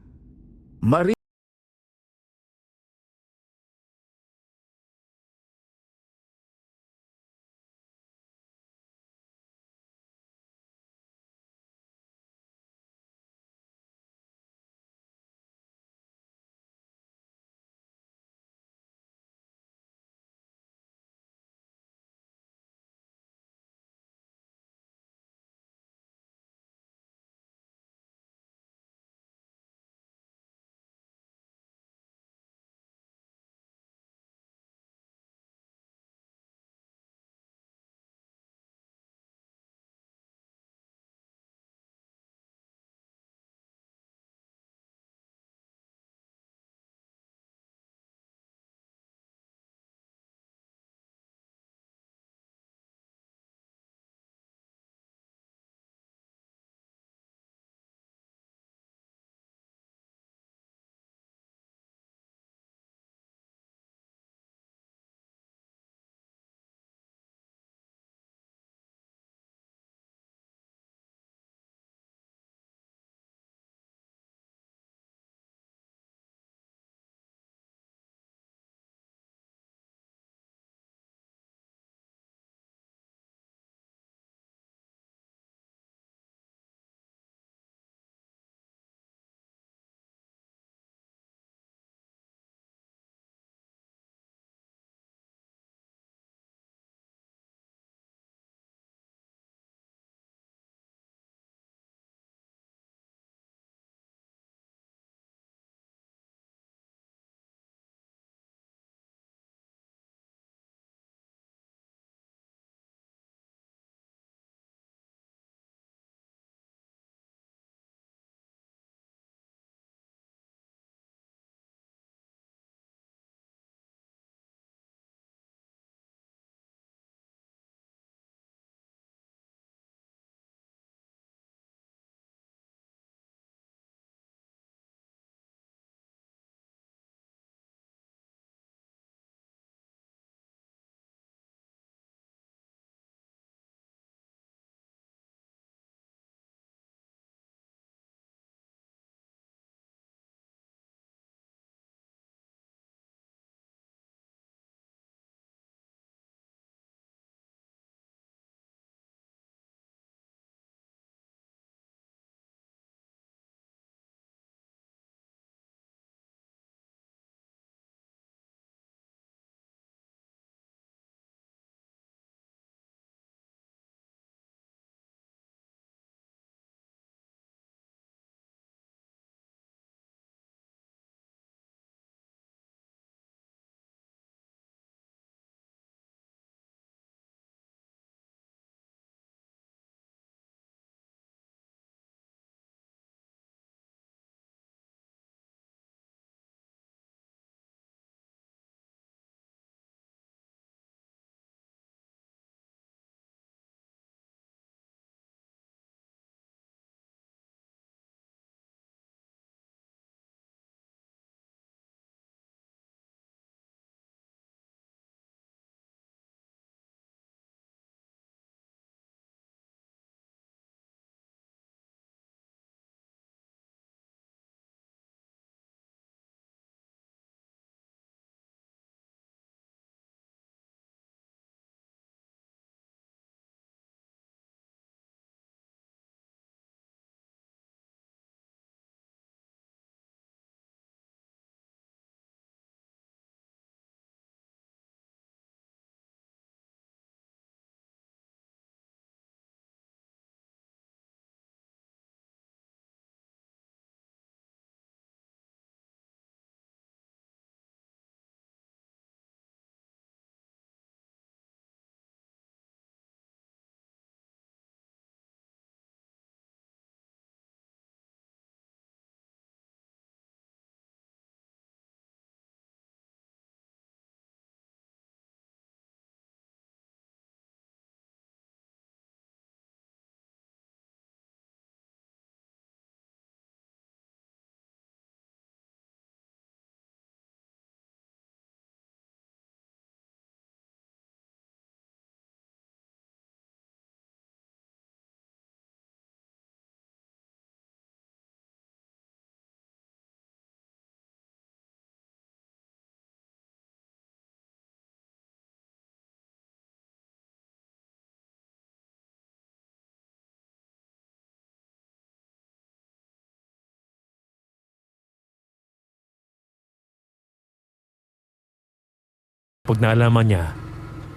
Pag naalaman niya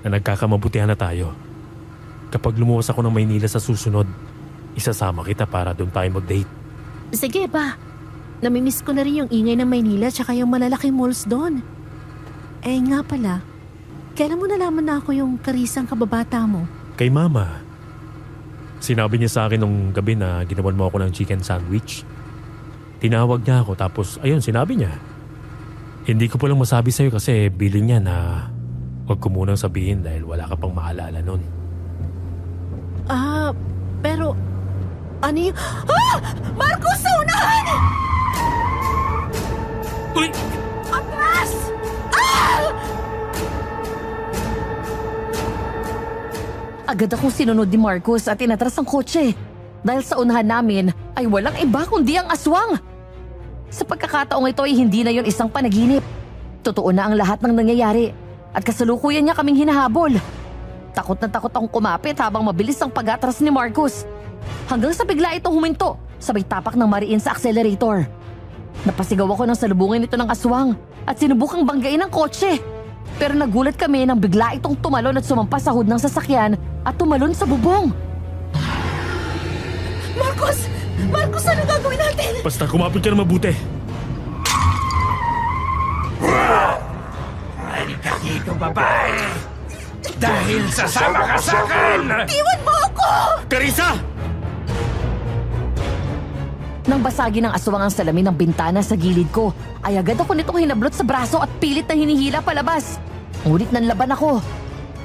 na nagkakamabutihan na tayo, kapag lumuwas ako ng Maynila sa susunod, isasama kita para doon tayo mag-date. Sige ba? Namimiss ko na rin yung ingay ng Maynila tsaka yung malalaking malls doon. Eh nga pala, kailan mo nalaman na ako yung karisang kababata mo? Kay Mama. Sinabi niya sa akin nung gabi na ginawan mo ako ng chicken sandwich. Tinawag niya ako tapos ayun sinabi niya. Hindi ko palang masabi sa'yo kasi biling niya na huwag ko munang sabihin dahil wala ka pang maalala nun. Pero ano yung... Marcos, sa unahan! Uy! Atras! Agad akong sinunod ni Marcos at inatras ang kotse. Dahil sa unahan namin ay walang iba kundi ang aswang. Sa pagkakataong ito ay hindi na yon isang panaginip. Totoo na ang lahat ng nangyayari at kasalukuyan niya kaming hinahabol. Takot na takot akong kumapit habang mabilis ang pag-atras ni Marcos. Hanggang sa bigla itong huminto, sabay tapak ng mariin sa accelerator. Napasigaw ako nang salubungin ito ng aswang at sinubukang banggain ang kotse. Pero nagulat kami nang bigla itong tumalon at sumampas sa hood ng sasakyan at tumalon sa bubong. Marcos! Marcos, ano gagawin natin? Basta kumapit ka na mabuti. Halika dito, babae. Dahil sasama ka sa akin! Iwan mo ako! Carissa! Nang basagin ng aswang ang salamin ng bintana sa gilid ko, ay agad ako nitong hinablot sa braso at pilit na hinihila palabas. Ngunit nanlaban ako.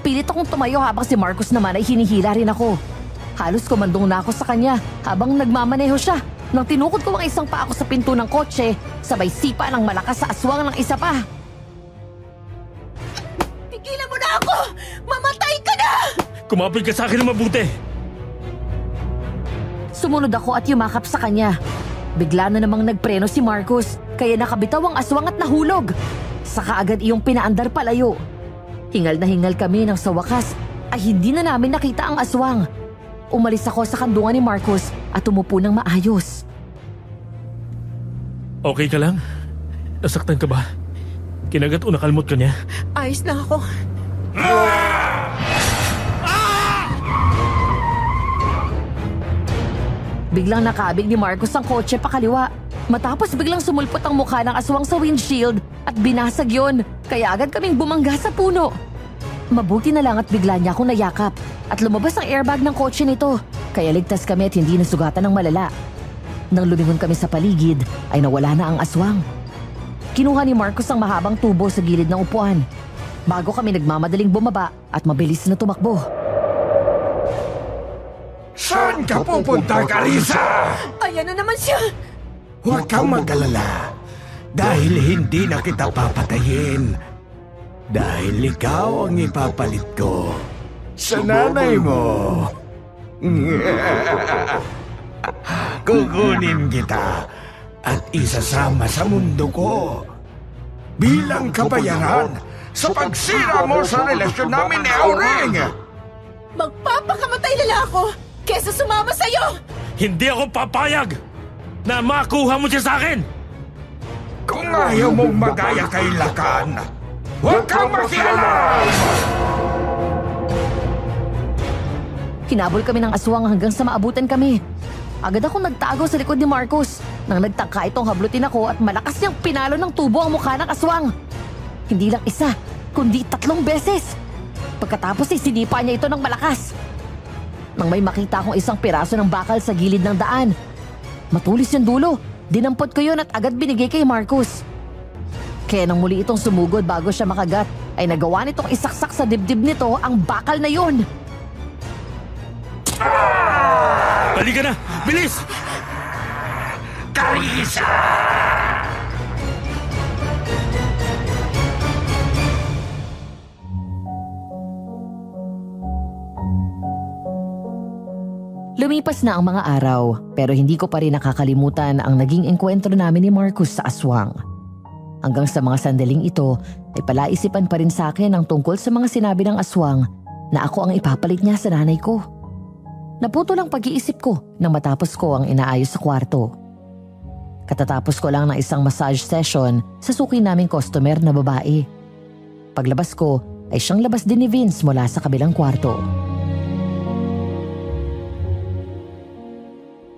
Pilit akong tumayo habang si Marcos naman ay hinihila rin ako. Halos kumandong na ako sa kanya habang nagmamaneho siya. Nang tinukod ko ang isang paa ko sa pinto ng kotse, sabay sipa ng malakas sa aswang ng isa pa. Tigilan mo na ako! Mamatay ka na! Kumapit ka sa akin na mabuti. Sumunod ako at yumakap sa kanya. Bigla na namang nagpreno si Marcos, kaya nakabitaw ang aswang at nahulog. Saka agad iyong pinaandar palayo. Hingal na hingal kami nang sa wakas ay hindi na namin nakita ang aswang. Umalis ako sa kandungan ni Marcos at umupo ng maayos. Okay ka lang? Nasaktan ka ba? Kinagat o nakalmot ka niya? Ayos na ako. Biglang nakaabig ni Marcos ang kotse pakaliwa. Matapos biglang sumulpot ang mukha ng aswang sa windshield at binasag yon, kaya agad kaming bumangga sa puno. Mabuti na lang at bigla niya akong nayakap at lumabas ang airbag ng kotse nito, kaya ligtas kami at hindi nasugatan ng malala. Nang lumingon kami sa paligid ay nawala na ang aswang. Kinuha ni Marcos ang mahabang tubo sa gilid ng upuan. Bago kami nagmamadaling bumaba at mabilis na tumakbo. Saan ka pupunta, Carissa? Ayan na naman siya! Huwag kang mag-alala. Dahil hindi na kita papatayin. Dahil ikaw ang ipapalit ko sa nanay mo. Kukunin kita at isasama sa mundo ko bilang kabayaran sa pagsira mo sa relasyon namin ni Auring. Magpapakamatay na lang ako kesa sumama sa'yo! Hindi ako papayag na makuha mo siya sa akin! Kung ayaw mong magaya kay Lakan, huwag kang makialam! Hinabol kami ng aswang hanggang sa maabutan kami. Agad akong nagtago sa likod ni Marcos. Nang nagtangka itong hablutin ako at malakas niyang pinalo ng tubo ang mukha ng aswang. Hindi lang isa, kundi 3 beses. Pagkatapos ay sinipa niya ito ng malakas. Nang may makita akong isang piraso ng bakal sa gilid ng daan. Matulis yung dulo. Dinampot ko yun at agad binigay kay Marcos. Kaya nang muli itong sumugod bago siya makagat, ay nagawa nitong isaksak sa dibdib nito ang bakal na yun. Halika na! Bilis! Carissa! Lumipas na ang mga araw, pero hindi ko pa rin nakakalimutan ang naging engkwentro namin ni Marcos sa aswang. Hanggang sa mga sandaling ito, ay palaisipan pa rin sa akin ang tungkol sa mga sinabi ng aswang na ako ang ipapalit niya sa nanay ko. Naputol ang pag-iisip ko nang matapos ko ang inaayos sa kwarto. Katatapos ko lang ng isang massage session sa suki naming customer na babae. Paglabas ko ay siyang labas din ni Vince mula sa kabilang kwarto.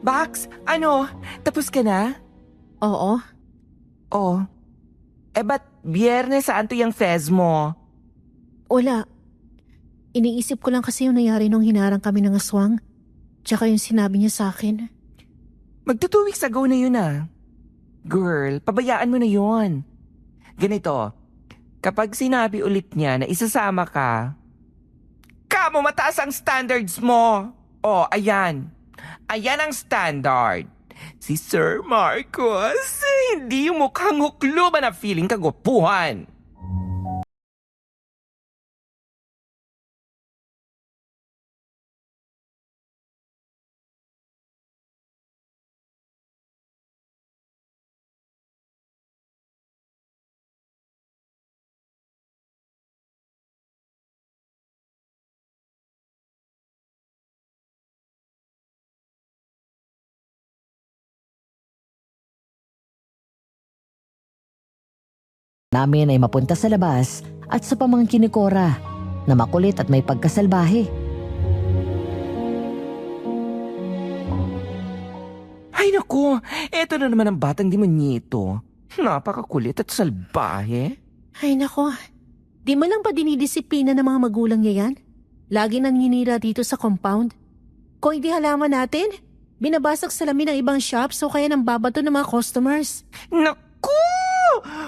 Bax, tapos ka na? Oo. Oh. Ba't Biyernes Santo yung fez mo? Wala. Iniisip ko lang kasi yung nangyari nung hinarang kami ng aswang. Tsaka yung sinabi niya sa akin. Magto 2 weeks ago na yun ah. Girl, pabayaan mo na yun. Ganito, kapag sinabi ulit niya na isasama ka, kamo mataas ang standards mo. Oh, ayan. Ayan ang standard. Si Sir Marcos, hindi yung mukhang hukluban na feeling kagupuhan. Namin ay mapunta sa labas at sa pamangkin ni Cora na makulit at may pagkasalbahe. Ay naku, eto na naman ang batang demonyito. Napakakulit at salbahe. Ay nako, di mo lang ba dinidisiplina ng mga magulang niya yan? Lagi nanginira dito sa compound. Kung hindi halaman natin, binabasag salamin ng ibang shops o kaya nang babato ng mga customers. Naku!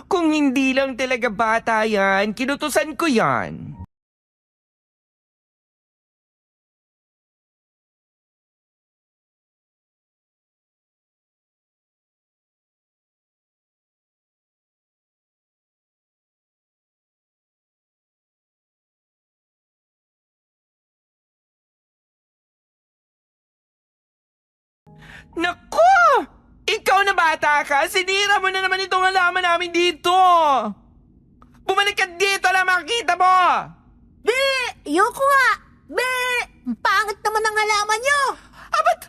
Kung hindi lang talaga bata yan, kinutusan ko yan. Naku! Ikaw na bata ka, sinira mo na naman itong halaman namin dito. Bumalik ka dito na makita mo. Be! Yoko nga! Be! Pangit naman ang halaman nyo! Ba't?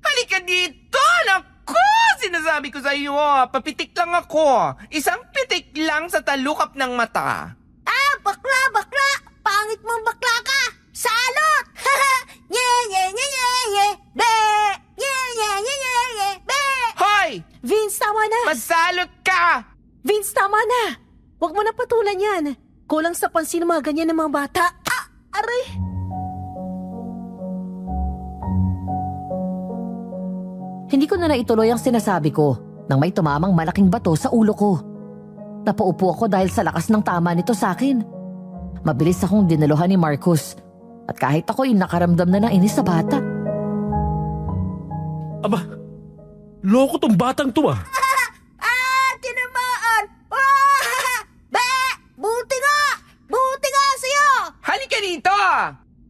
Halika dito! Naku! Sinasabi ko sa iyo, papitik lang ako. Isang pitik lang sa talukap ng mata. Ah! Bakla! Pangit mong bakla ka! Salot! Nye! Be! Nye! Be! Hoy! Vince, tama na! Masalot ka! Vince, tama na! Huwag mo na patulan yan. Kulang sa pansin ng mga ganyan ng mga bata. Ah! Aray! Hindi ko na naituloy ang sinasabi ko nang may tumamang malaking bato sa ulo ko. Napaupo ako dahil sa lakas ng tama nito sa akin. Mabilis akong dinaluhan ni Marcos at kahit ako'y nakaramdam na ng inis sa bata. Aba, loko tong batang to ah. Tinamaan! Be! Buti nga sa'yo! Halika dito!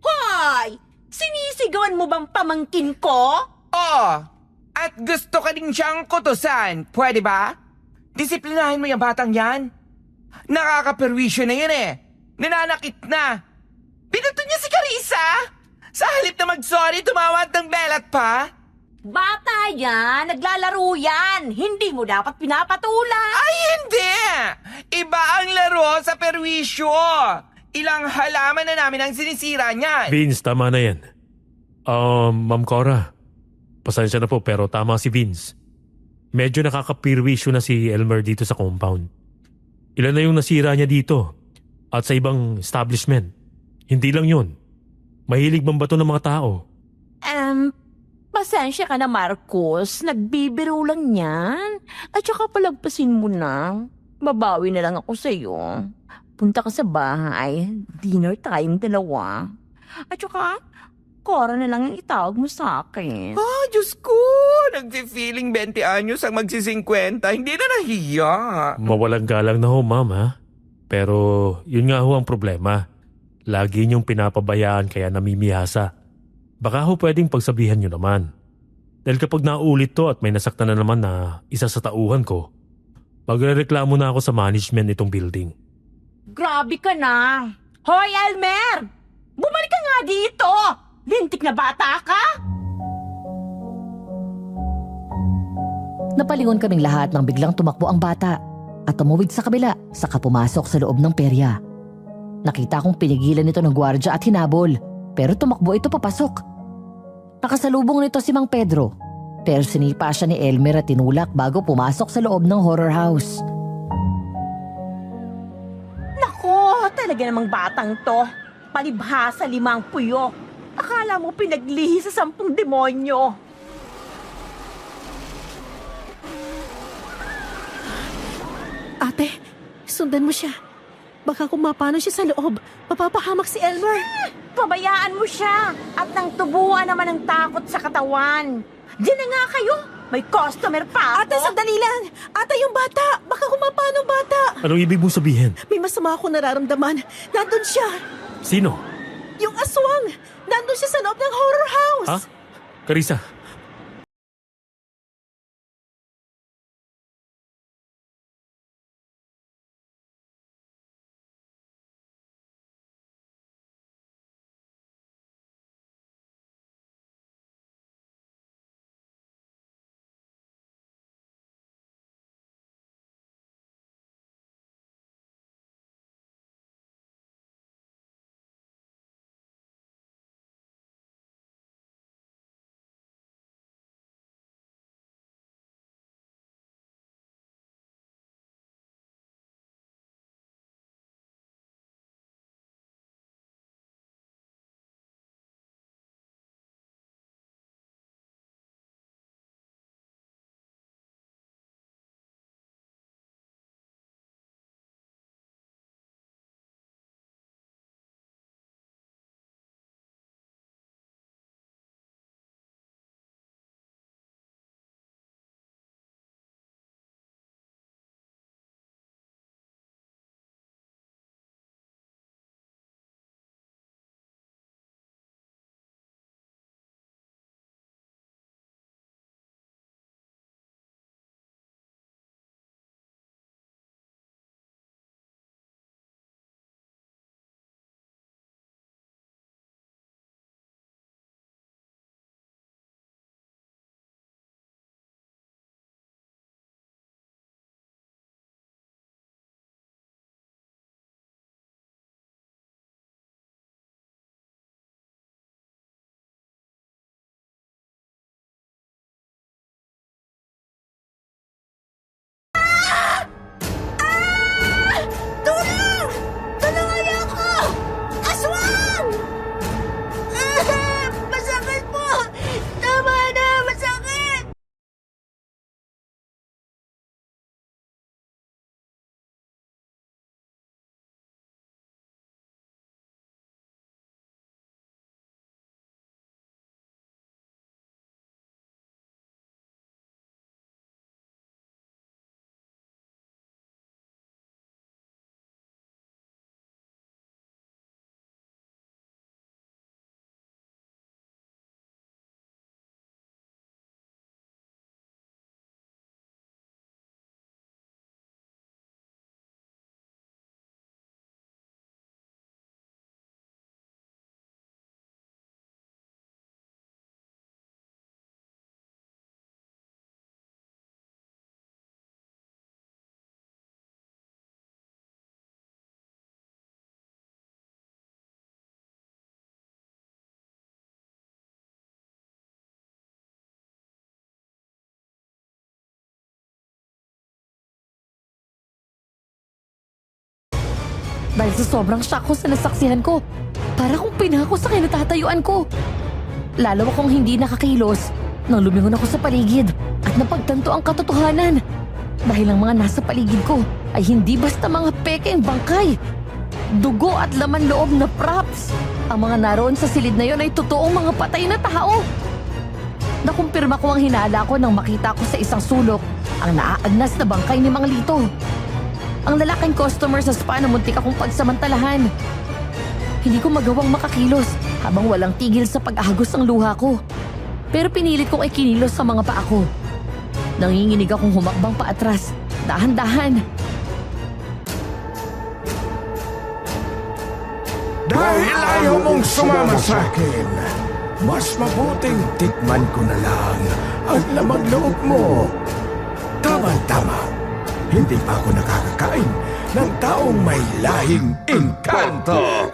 Hoy! Sinisigawan mo bang pamangkin ko? Oh! At gusto ka din siyang kutusan, pwede ba? Disiplinahin mo yung batang yan. Nakakaperwisyo na yan eh. Nananakit na. Pinuto niya si Carissa? Sa halip na mag-sorry, tumawad ng belat pa? Bata yan, naglalaro yan. Hindi mo dapat pinapatulan. Ay, hindi! Iba ang laro sa perwisyo. Ilang halaman na namin ang sinisira niyan. Vince, tama na yan. Ma'am Cora, pasensya na po pero tama si Vince. Medyo nakakapirwisyo na si Elmer dito sa compound. Ilan na yung nasira niya dito at sa ibang establishment. Hindi lang yun. Mahilig mambato ng mga tao. Pasensya ka na, Marcos. Nagbibiro lang yan. At saka palagpasin mo na. Babawi na lang ako sa'yo. Punta ka sa bahay. Dinner tayong dalawa. At saka, Cora na lang yung itawag mo sa akin. Diyos ko! Nagfi-feeling 20 anyos ang magsi-50. Hindi na nahiya. Mawalang galang na ho, ma'am ha. Pero yun nga ho ang problema. Lagi niyong pinapabayaan kaya namimihasa. Baka ho pwedeng pagsabihan niyo naman. Dahil kapag naulit to at may nasaktan na naman na isa sa tauhan ko, magrereklamo na ako sa management itong building. Grabe ka na. Hoy, Elmer! Bumalik ka nga dito! Lintik na bata ka! Napalingon kaming lahat nang biglang tumakbo ang bata at tumawid sa kabila Saka pumasok sa loob ng perya. Nakita kong pinigilan nito ng gwardya at hinabol, pero tumakbo ito papasok. Nakasalubong nito si Mang Pedro, pero sinipa siya ni Elmer at tinulak bago pumasok sa loob ng horror house. Nako, talaga namang batang to. Palibhasa 5 puyo. Akala mo pinaglihi sa 10 demonyo. Ate, sundan mo siya. Baka kung mapano siya sa loob, mapapahamak si Elmer. Pabayaan mo siya. At nang tubuan naman ng takot sa katawan. Diyan na nga kayo. May customer pa. Ate, sandali lang. Ate, yung bata. Baka kung mapano bata. Anong ibig mong sabihin? May masama akong nararamdaman. Nandun siya. Sino? Yung aswang. Nandun siya sa loob ng horror house. Ha? Carissa, dahil sa sobrang shock ko sa nasaksihan ko. Para kung pinako sa kinatatayuan ko. Lalo akong hindi nakakilos nang lumingon ako sa paligid at napagtanto ang katotohanan. Dahil ang mga nasa paligid ko ay hindi basta mga pekeng bangkay. Dugo at laman loob na props. Ang mga naroon sa silid na yon ay totoong mga patay na tao. Nakumpirma ko ang hinala ko nang makita ko sa isang sulok ang naaagnas na bangkay ni Mang Lito. Ang lalaking customer sa spa na muntik akong pagsamantalahan. Hindi ko magawang makakilos habang walang tigil sa pag-agos ng luha ko. Pero pinilit kong ikinilos sa mga paa ko. Nanginginig akong humakbang paatras, dahan-dahan. Dahil ayaw mong sumama sa akin, mas mabuting tikman ko na lang ang lamang loob mo. Tama-tama, hindi pa ako nakakakain ng taong may lahing engkanto.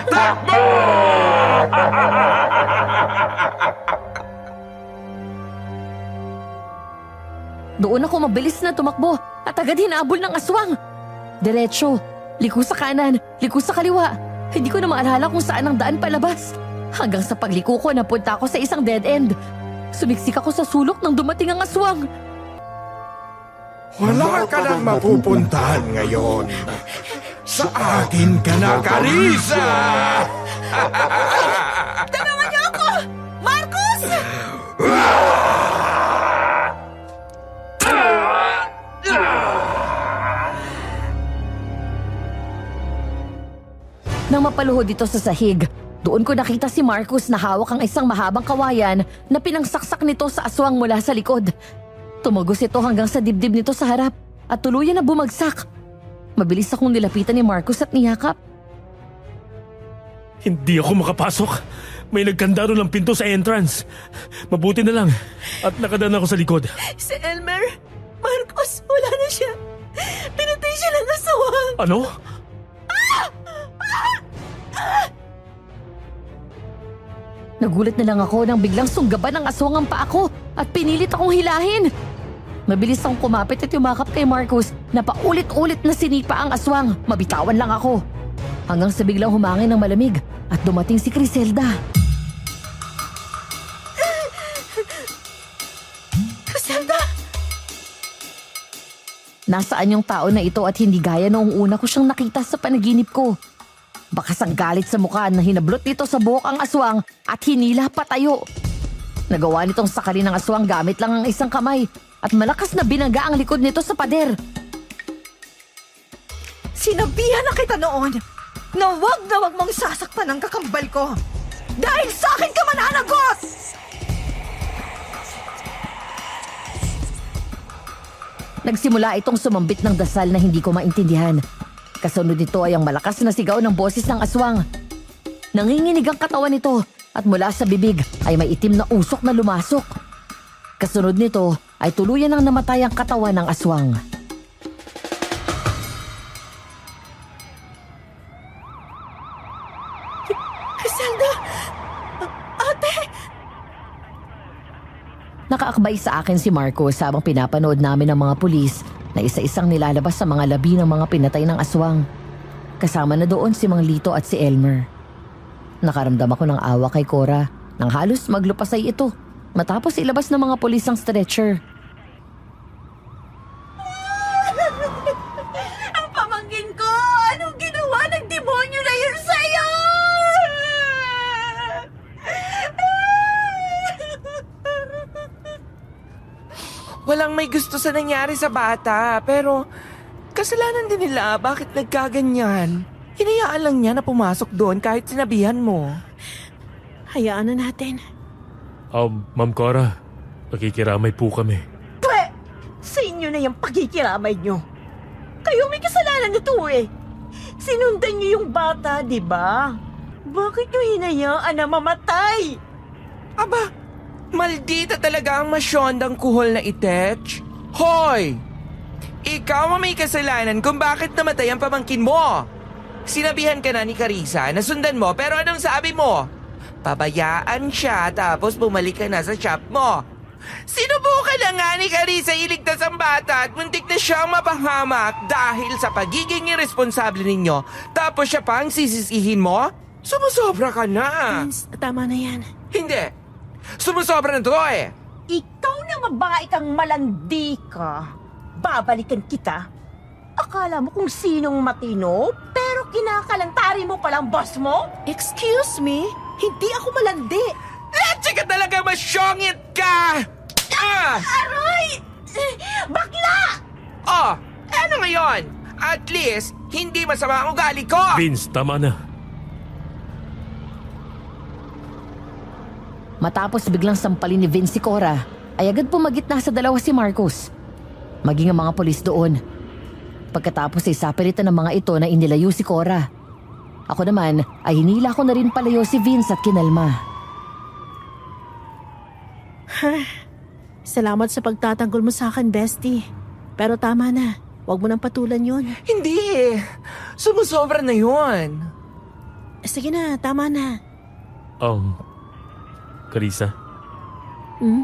Takbo! Doon ako mabilis na tumakbo at agad hinabol ng aswang. Diretso, liko sa kanan, liko sa kaliwa. Hindi ko na maalala kung saan ang daan palabas. Hanggang sa pagliko ko, napunta ako sa isang dead end. Sumiksik ako sa sulok nang dumating ang aswang. Wala ka nang mapupuntahan ngayon. Sa akin ka na, Carissa! Tulungan niyo ako! Marcus! Nang mapaluhod dito sa sahig, doon ko nakita si Marcus na hawak ang isang mahabang kawayan na pinangsaksak nito sa aswang mula sa likod. Tumagos ito hanggang sa dibdib nito sa harap at tuluyan na bumagsak. Mabilis akong nilapitan ni Marcus at niyakap. Hindi ako makapasok. May nagkandaro ng pinto sa entrance. Mabuti na lang. At nakadaan ako sa likod. Si Elmer! Marcus, wala na siya! Pinatay siya ng aswang! Ano? Nagulat na lang ako nang biglang sunggaban ng aswang ang paa ko at pinilit akong hilahin. Mabilis akong kumapit at yumakap kay Marcus na paulit-ulit na sinipa ang aswang. Mabitawan lang ako. Hanggang sa biglang humangin ng malamig at dumating si Criselda. Criselda! Nasaan yung tao na ito at hindi gaya noong una ko siyang nakita sa panaginip ko. Bakas ang galit sa mukha na hinablot nito sa buhok ang aswang at hinila patayo. Nagawa nitong sakali ng aswang gamit lang ang isang kamay at malakas na binaga ang likod nito sa pader. Sinabihan na kita noon na wag mong sasaktan ang kakambal ko. Dahil sa akin ka mananagot! Nagsimula itong sumambit ng dasal na hindi ko maintindihan. Kasunod nito ay ang malakas na sigaw ng boses ng aswang. Nanginginig ang katawan nito at mula sa bibig ay may itim na usok na lumasok. Kasunod nito ay tuluyan ng namatay ang katawan ng aswang. Criselda! Ate! Nakaakbay sa akin si Marcos habang pinapanood namin ng mga pulis na isa-isang nilalabas sa mga labi ng mga pinatay ng aswang. Kasama na doon si Mang Lito at si Elmer. Nakaramdam ako ng awa kay Cora nang halos maglupasay ito matapos ilabas ng mga pulis ang stretcher. Ang pamangkin ko! Anong ginawa ng demonyo na yun sa'yo? Walang may gusto sa nangyari sa bata, pero kasalanan din nila bakit nagkaganyan. Hinayaan lang niya na pumasok doon kahit sinabihan mo. Hayaan na natin. Ma'am Cora, nakikiramay po kami. Pwe! Sa inyo na yung pagkikiramay nyo. Kayo may kasalanan nito eh. Sinundan nyo yung bata, di ba? Bakit nyo hinayaan na mamatay? Aba, maldita talaga ang masyondang kuhol na itech. Hoy! Ikaw ang may kasalanan kung bakit namatay ang pamangkin mo. Sinabihan ka na ni Carissa na sundan mo pero anong sabi mo? Pabayaan siya tapos bumalik ka na sa shop mo. Sinubukan na nga ni Carissa iligtas ang bata at muntik na siyang mapahamak dahil sa pagiging irresponsable ninyo. Tapos siya pa ang sisisihin mo? Sumusobra ka na. Vince, tama na yan. Hindi. Sumusobra na to eh. Ikaw na babae kang malandi ka. Babalikan kita. Akala mo kung sinong matino, pero kinakalantari mo palang boss mo? Excuse me? Hindi ako malandi. Leche ka talaga, masyongit ka! Aray! Bakla! Oh, ano ngayon? At least, hindi masama ang ugali ko! Vince, tama na. Matapos biglang sampalin ni Vince si Cora, ay agad pumagitna sa dalawa si Marcos. Maging ang mga polis doon. Pagkatapos ay sapilitan ng mga ito na inilayo si Cora. Ako naman ay hinila ko na rin palayo si Vince at kinalma. Salamat sa pagtatanggol mo sa akin, bestie. Pero tama na. Huwag mo nang patulan yon. Hindi eh. Sumusobra na yun. Sige na, tama na. Carissa, Hmm?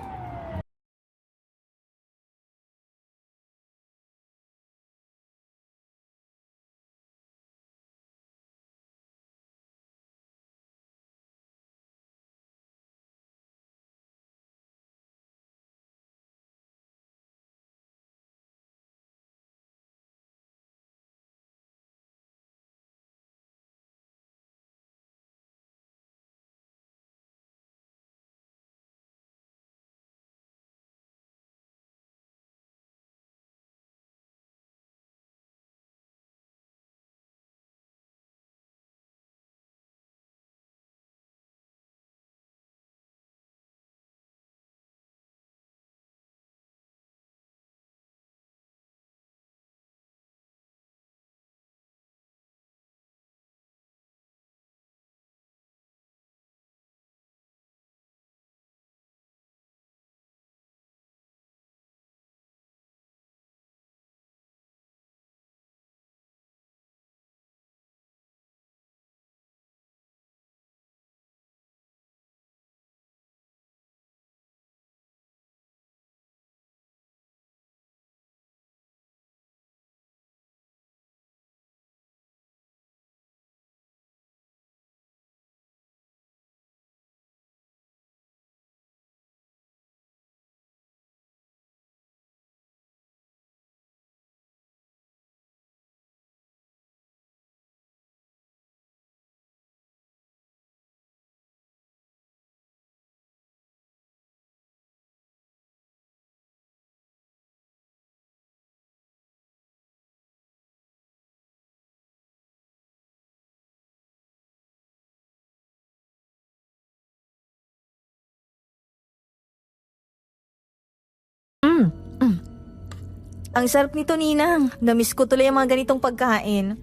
Ang sarap nito, Ninang. Namiss ko tuloy ang mga ganitong pagkain.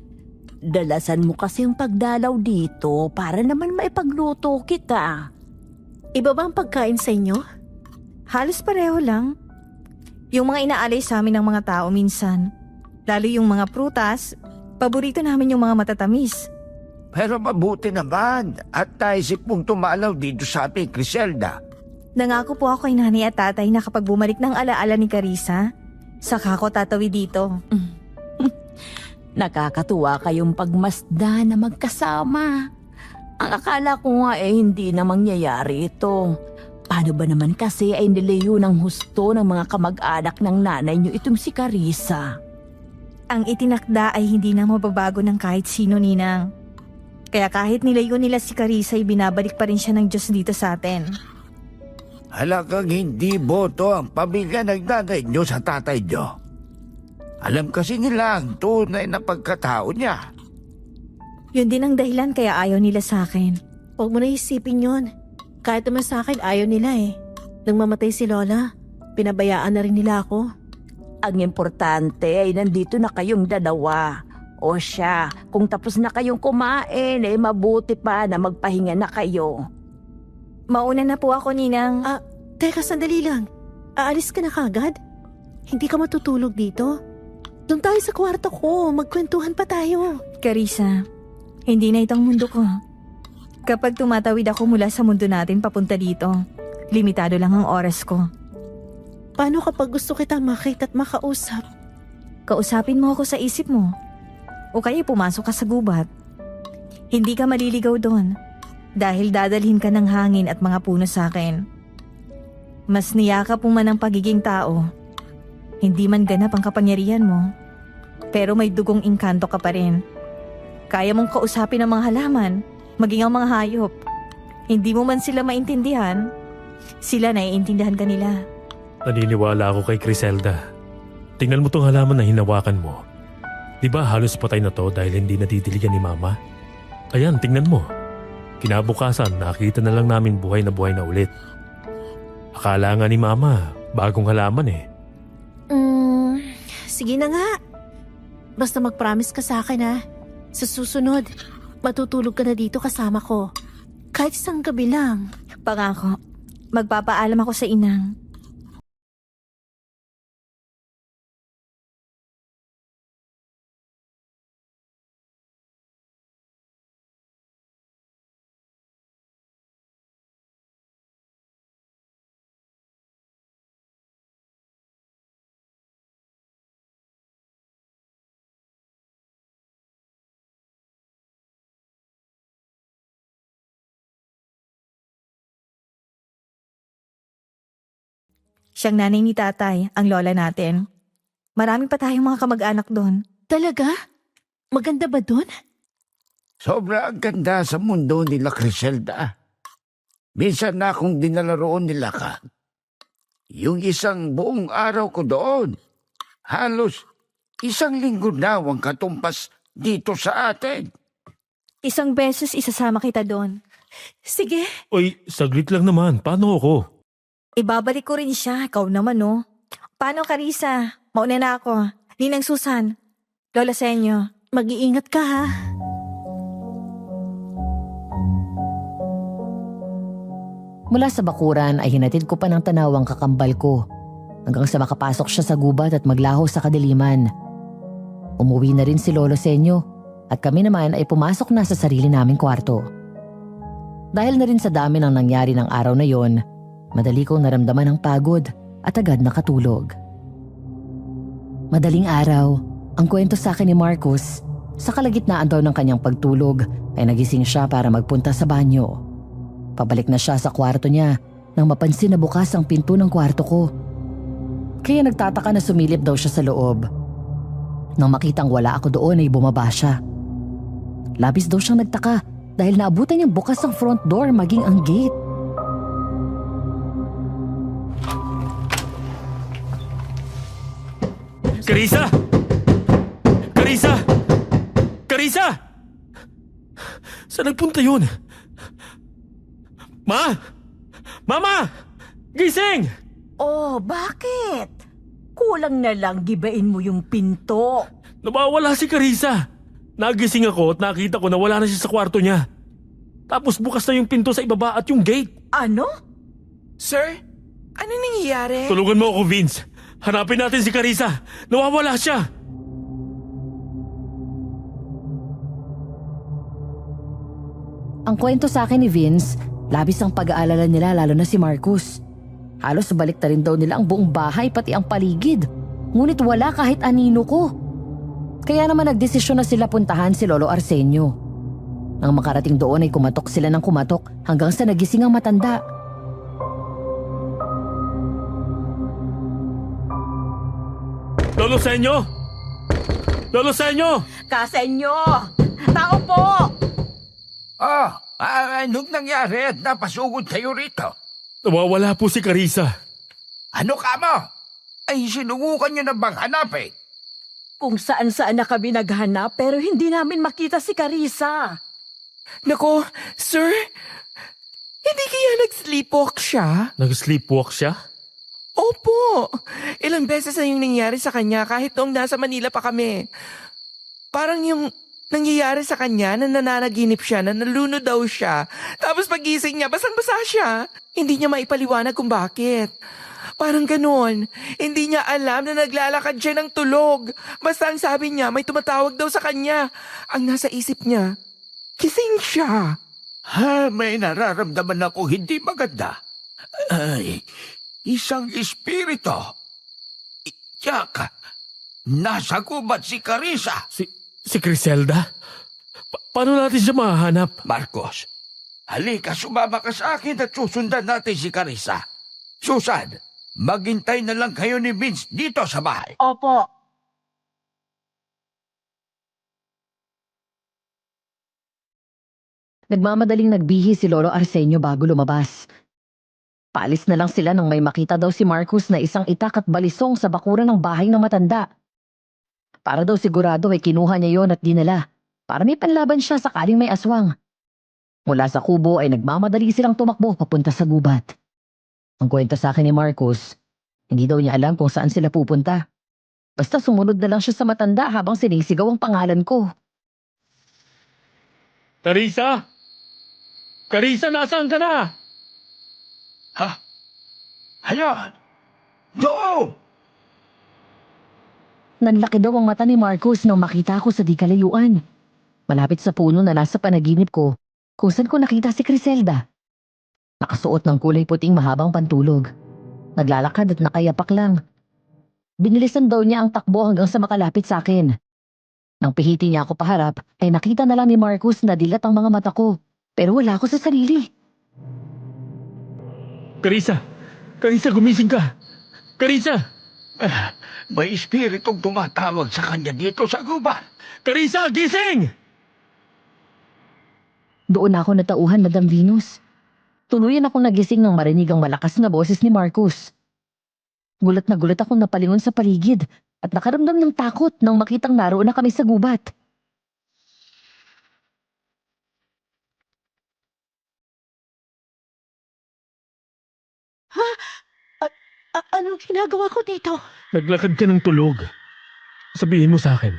Dalasan mo kasi yung pagdalaw dito para naman maipagluto kita. Iba ba ang pagkain sa inyo? Halos pareho lang. Yung mga inaalay sa amin ng mga tao minsan. Lalo yung mga prutas, paborito namin yung mga matatamis. Pero mabuti naman at naisip mong tumalaw dito sa ating Criselda. Nangako po ako kay nanay at tatay na kapag bumalik ng alaala ni Carissa, saka ko tatawi dito. Nakakatuwa kayong pagmasda na magkasama. Ang akala ko nga hindi na mangyayari ito. Paano ba naman kasi ay nilayo ng husto ng mga kamag-anak ng nanay niyo itong si Carissa? Ang itinakda ay hindi na mababago ng kahit sino, Ninang. Kaya kahit nilayo nila si Carissa ay binabalik pa rin siya ng Diyos dito sa atin. Halagang hindi boto ang pamilya ng nanay nyo sa tatay nyo. Alam kasi nila ang tunay na pagkatao niya. Yun din ang dahilan kaya ayaw nila sa akin. Huwag mo na isipin yon. Kahit naman sa akin, ayaw nila eh. Nang mamatay si Lola, pinabayaan na rin nila ako. Ang importante ay nandito na kayong dalawa. O siya, kung tapos na kayong kumain, mabuti pa na magpahinga na kayo. Mauna na po ako, Ninang. Teka, sandali lang. Aalis ka na kagad? Hindi ka matutulog dito? Doon tayo sa kwarto ko, magkwentuhan pa tayo. Carissa, hindi na itong mundo ko. Kapag tumatawid ako mula sa mundo natin papunta dito, limitado lang ang oras ko. Paano kapag gusto kita makita at makausap? Kausapin mo ako sa isip mo. O kaya pumasok ka sa gubat. Hindi ka maliligaw doon dahil dadalhin ka ng hangin at mga puno sa akin. Mas niyakap mo man ang pagiging tao. Hindi man ganap ang kapangyarihan mo, pero may dugong engkanto ka pa rin. Kaya mong kausapin ang mga halaman, maging ang mga hayop. Hindi mo man sila maintindihan, sila naiintindihan ka nila. naniniwala ako kay Criselda. Tingnan mo tong halaman na hinawakan mo. Di ba halos patay na to dahil hindi nadidiligan ni Mama? Ayan, tingnan mo. Kinabukasan, nakita na lang namin buhay na ulit. Akala nga ni Mama, bagong halaman eh. Sige na nga. Basta mag-promise ka sa akin ha. Sa susunod, matutulog ka na dito kasama ko. Kahit isang gabi lang. Pangako, magpapaalam ako sa inang. Siyang nanay ni tatay, ang lola natin. Marami pa tayong mga kamag-anak doon. Talaga? Maganda ba dun? Sobra ang ganda sa mundo nila, Criselda. Minsan na akong dinala roon nila ka. Yung isang buong araw ko doon. Halos 1 linggo na ang katumpas dito sa atin. Isang beses isasama kita doon. Sige. Oy, saglit lang naman. Paano ako? Ibabalik ko rin siya. Ikaw naman, no? Paano, Carissa? Mauna na ako. Ninang Susan. Lola Senyo. Mag-iingat ka ha. Mula sa bakuran ay hinatid ko pa ng tanawang kakambal ko hanggang sa makapasok siya sa gubat at maglaho sa kadiliman. Umuwi na rin si Lolo Senyo at kami naman ay pumasok na sa sarili naming kwarto. Dahil na rin sa dami ng nangyari ng araw na yon, madali kong naramdaman ang pagod at agad nakatulog. Madaling araw, ang kwento sa akin ni Marcos, sa kalagitnaan daw ng kanyang pagtulog ay nagising siya para magpunta sa banyo. Pabalik na siya sa kwarto niya nang mapansin na bukas ang pinto ng kwarto ko. Kaya nagtataka na sumilip daw siya sa loob. Nang makitang wala ako doon ay bumaba siya. Labis daw siyang nagtaka dahil naabutan niyang bukas ang front door maging ang gate. Carissa! Carissa! Carissa! Saan nagpunta yun? Ma! Mama! Gising! Oh, bakit? Kulang na lang gibain mo yung pinto. Nawawala si Carissa. Nagising ako at nakita ko na wala na siya sa kwarto niya. Tapos bukas na yung pinto sa ibaba at yung gate. Ano? Sir, ano nangyayari? Tulungan mo ako, Vince. Hanapin natin si Carissa. Nawawala siya. Ang kwento sa akin ni Vince, labis ang pag-aalala nila lalo na si Marcus. Halos balik na rin daw nila ang buong bahay pati ang paligid. Ngunit wala kahit anino ko. Kaya naman nagdesisyon na sila puntahan si Lolo Arsenio. Nang makarating doon ay kumatok sila ng kumatok hanggang sa nagising ang matanda. Lolo Senyo! Lolo Senyo! Kasenyo! Tao po! Anong nangyari at napasugod kayo rito? Nawawala po si Carissa. Ano ka mo? Ay sinubukan niyo na bang hanapin? Kung saan-saan na kami naghanap pero hindi namin makita si Carissa. Nako, sir, hindi kaya nag-sleepwalk siya? Nag-sleepwalk siya? Opo, ilang beses na yung nangyari sa kanya kahit noong nasa Manila pa kami. Parang yung nangyayari sa kanya na nananaginip siya, na nalunod daw siya. Tapos pagising niya, basang-basa siya. Hindi niya maipaliwanag kung bakit. Parang ganon. Hindi niya alam na naglalakad siya ng tulog. Basta ang sabi niya, may tumatawag daw sa kanya. Ang nasa isip niya, kising siya. May nararamdaman ako hindi maganda. Ay, isang espiritu. Tiyak, nasa gubat si Carissa. Si Criselda? Paano natin siya mahahanap? Marcos, halika sumama ka sa akin at susundan natin si Carissa. Susan, maghintay na lang kayo ni Vince dito sa bahay. Opo. Nagmamadaling nagbihi si Lolo Arsenio bago lumabas. Paalis na lang sila nang may makita daw si Marcus na isang itak at balisong sa bakuran ng bahay ng matanda. Para daw sigurado ay kinuha niya yon at dinala para may panlaban siya sakaling may aswang. Mula sa kubo ay nagmamadali silang tumakbo papunta sa gubat. Ang kwento sa akin ni Marcus, hindi daw niya alam kung saan sila pupunta. Basta sumunod na lang siya sa matanda habang sinisigaw ang pangalan ko. Carissa? Carissa, nasaan ka na? Ha? Ayan! Doon! Nanlaki daw ang mata ni Marcus nang makita ko sa di kalayuan. Malapit sa puno na nasa panaginip ko, kung saan ko nakita si Criselda. Nakasuot ng kulay puting mahabang pantulog. Naglalakad at nakayapak lang. Binilisan daw niya ang takbo hanggang sa makalapit sa akin. Nang pihiti niya ako paharap, ay nakita na lang ni Marcus na dilat ang mga mata ko. Pero wala ako sa sarili. Carissa! Carissa, gumising ka! Carissa! May espiritong tumatawag sa kanya dito sa gubat. Carissa, gising! Doon ako natauhan, Madam Venus. Tuluyan akong nagising nang marinig ang malakas na boses ni Marcus. Gulat na gulat akong napalingon sa paligid at nakaramdam ng takot nang makitang naroon na kami sa gubat. Anong ginagawa ko dito? Naglakad ka ng tulog. Sabihin mo sa akin,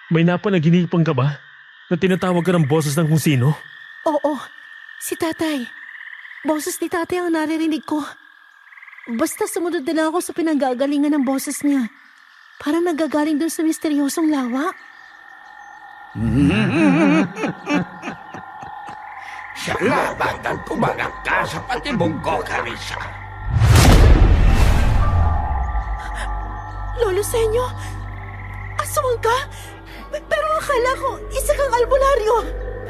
may napanaginipan ka ba? Na tinatawag ka ng boses ng kung sino? Oo, si tatay. Boses ni tatay ang naririnig ko. Basta sumunod na lang ako sa pinanggagalingan ng boses niya. Parang nagagaling doon sa misteryosong lawa. Salamat ang tumanggap ka sa patibong ko, Carissa. Lolo Senyo, aswang ka? Pero akala ko isa kang albularyo.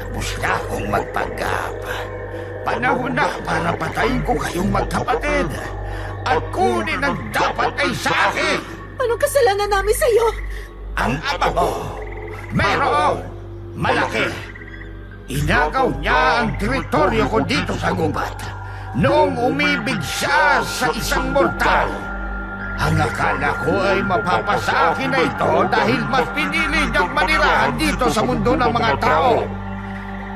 Tapos na akong magpanggap. Panahon na para patayin ko kayong magkapatid. At kunin ang dapat ay sa akin. Anong kasalanan namin sa'yo? Ang ama mo, mayroong malaki. Inagaw niya ang teritoryo ko dito sa gubat. Noong umibig siya sa isang mortal. Ang akala ko ay mapapasa akin na ito dahil mas pinili niyang manirahan dito sa mundo ng mga tao.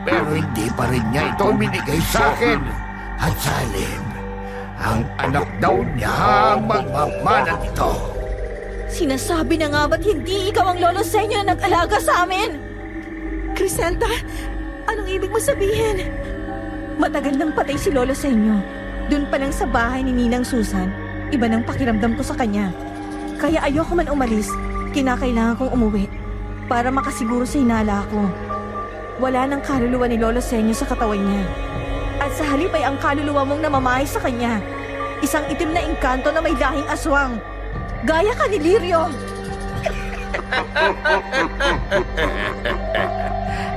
Pero hindi pa rin niya ito binigay sa akin. At sa halip, ang anak daw niya ang magmamana nito. Sinasabi na nga ba't hindi ikaw ang Lolo Senyo na nag-alaga sa amin? Criselda, anong ibig mo sabihin? Matagal nang patay si Lolo Senyo. Doon pa lang sa bahay ni Ninang Susan, iba nang pakiramdam ko sa kanya. Kaya ayoko man umalis, kinakailangan kong umuwi para makasiguro sa hinala ko. Wala nang kaluluwa ni Lolo Senyo sa katawan niya. At sa halip ay ang kaluluwa mong namamahay sa kanya. Isang itim na engkanto na may lahing aswang. Gaya ka ni Lirio.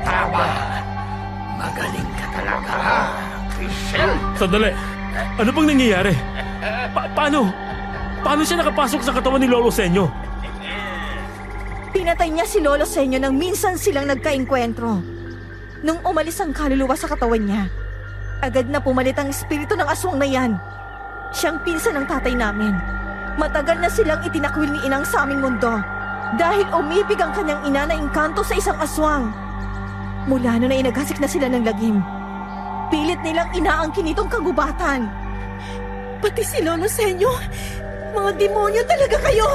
Tama. Magaling ka talaga, Crisel. Sandali! Ano bang nangyayari? Paano? Paano siya nakapasok sa katawan ni Lolo Senyo? Pinatay niya si Lolo Senyo nang minsan silang nagkaengkwentro. Nung umalis ang kaluluwa sa katawan niya, agad na pumalit ang espiritu ng aswang na yan. Siyang pinsan ng tatay namin. Matagal na silang itinakwil ni Inang sa aming mundo dahil umibig ang kanyang ina na engkanto sa isang aswang. Mula noon ay naghasik na sila ng lagim. Pilit nilang inaangkin itong kagubatan. Pati si Lolo Senyo, mga demonyo talaga kayo!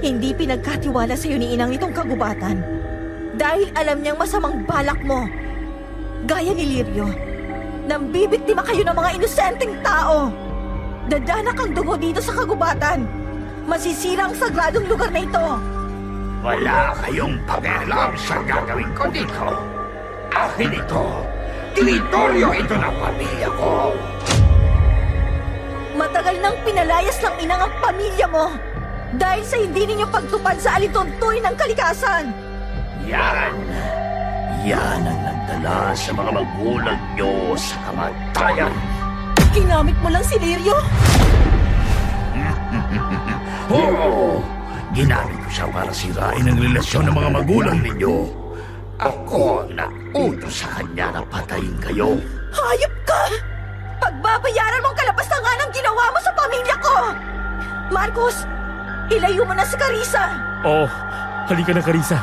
Hindi pinagkatiwala sa iyo ni Inang itong kagubatan dahil alam niyang masamang balak mo. Gaya ni Lirio, nang bibiktima kayo ng mga inosenteng tao. Dadanak ang dugo dito sa kagubatan. Masisira ang sagradong lugar na ito. Wala kayong pakialam sa gagawin ko dito. Akin ito. Teritoryo ito ng pamilya ko. Matagal nang pinalayas ng Inang ang pamilya mo dahil sa hindi ninyo pagtupad sa alituntuin ng kalikasan. Yan ang nagdala sa mga magulang nyo sa kamatayan. Ginamit mo lang si Lirio? Oo! Ginamit ko siya para sirain ang relasyon ng mga magulang ninyo. Ako ang nag-utos sa kanya na patayin kayo. Hayop ka! Pagbabayaran mong kalapastangan ang ginawa mo sa pamilya ko! Marcos, ilayo mo na si Carissa! Oo, halika na Carissa.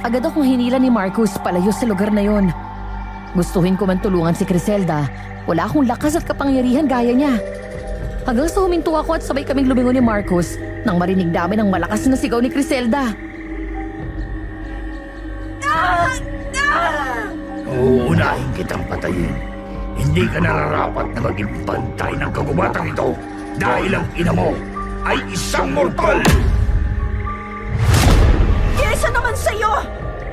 Agad akong hinila ni Marcus palayo sa lugar na yon. Gustuhin ko man tulungan si Criselda, wala akong lakas at kapangyarihan gaya niya. Hanggang sa huminto ako at sabay kaming lumingon ni Marcus nang marinig namin ang malakas na sigaw ni Criselda. Uunahin kitang patayin. Hindi ka nararapat na maging bantay ng kagubatang ito dahil ang ina mo ay isang mortal! Kesa naman sa'yo!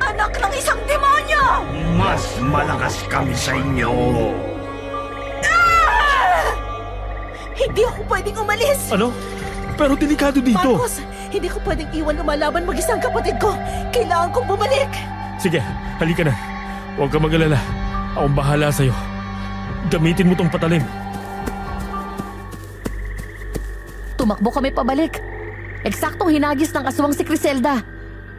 Anak ng isang demonyo! Mas malakas kami sa inyo! Hindi ako pwedeng umalis! Ano? Pero delikado dito. Marcos, hindi ko pwedeng iwan lumalaban mag-isang kapatid ko. Kailangan kong bumalik. Sige, halika na. Huwag ka mag-alala. Akong bahala sa'yo. Gamitin mo tong patalim. Tumakbo kami pabalik. Eksaktong hinagis ng aswang si Criselda.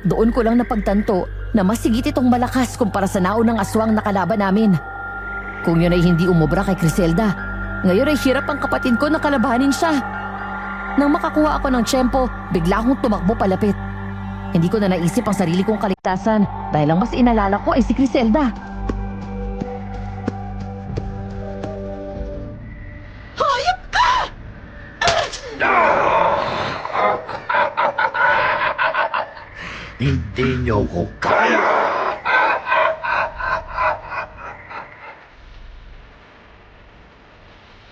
Doon ko lang napagtanto na mas sigit itong malakas kumpara sa naunang aswang na kalaban namin. Kung yun ay hindi umubra kay Criselda, ngayon ay hirap ang kapatid ko na kalabanin siya. Nang makakuha ako ng tiyempo, bigla akong tumakbo palapit. Hindi ko na naisip ang sarili kong kaligtasan dahil ang mas inalala ko ay si Criselda. Hayop ka! Hindi niyo ko kaya!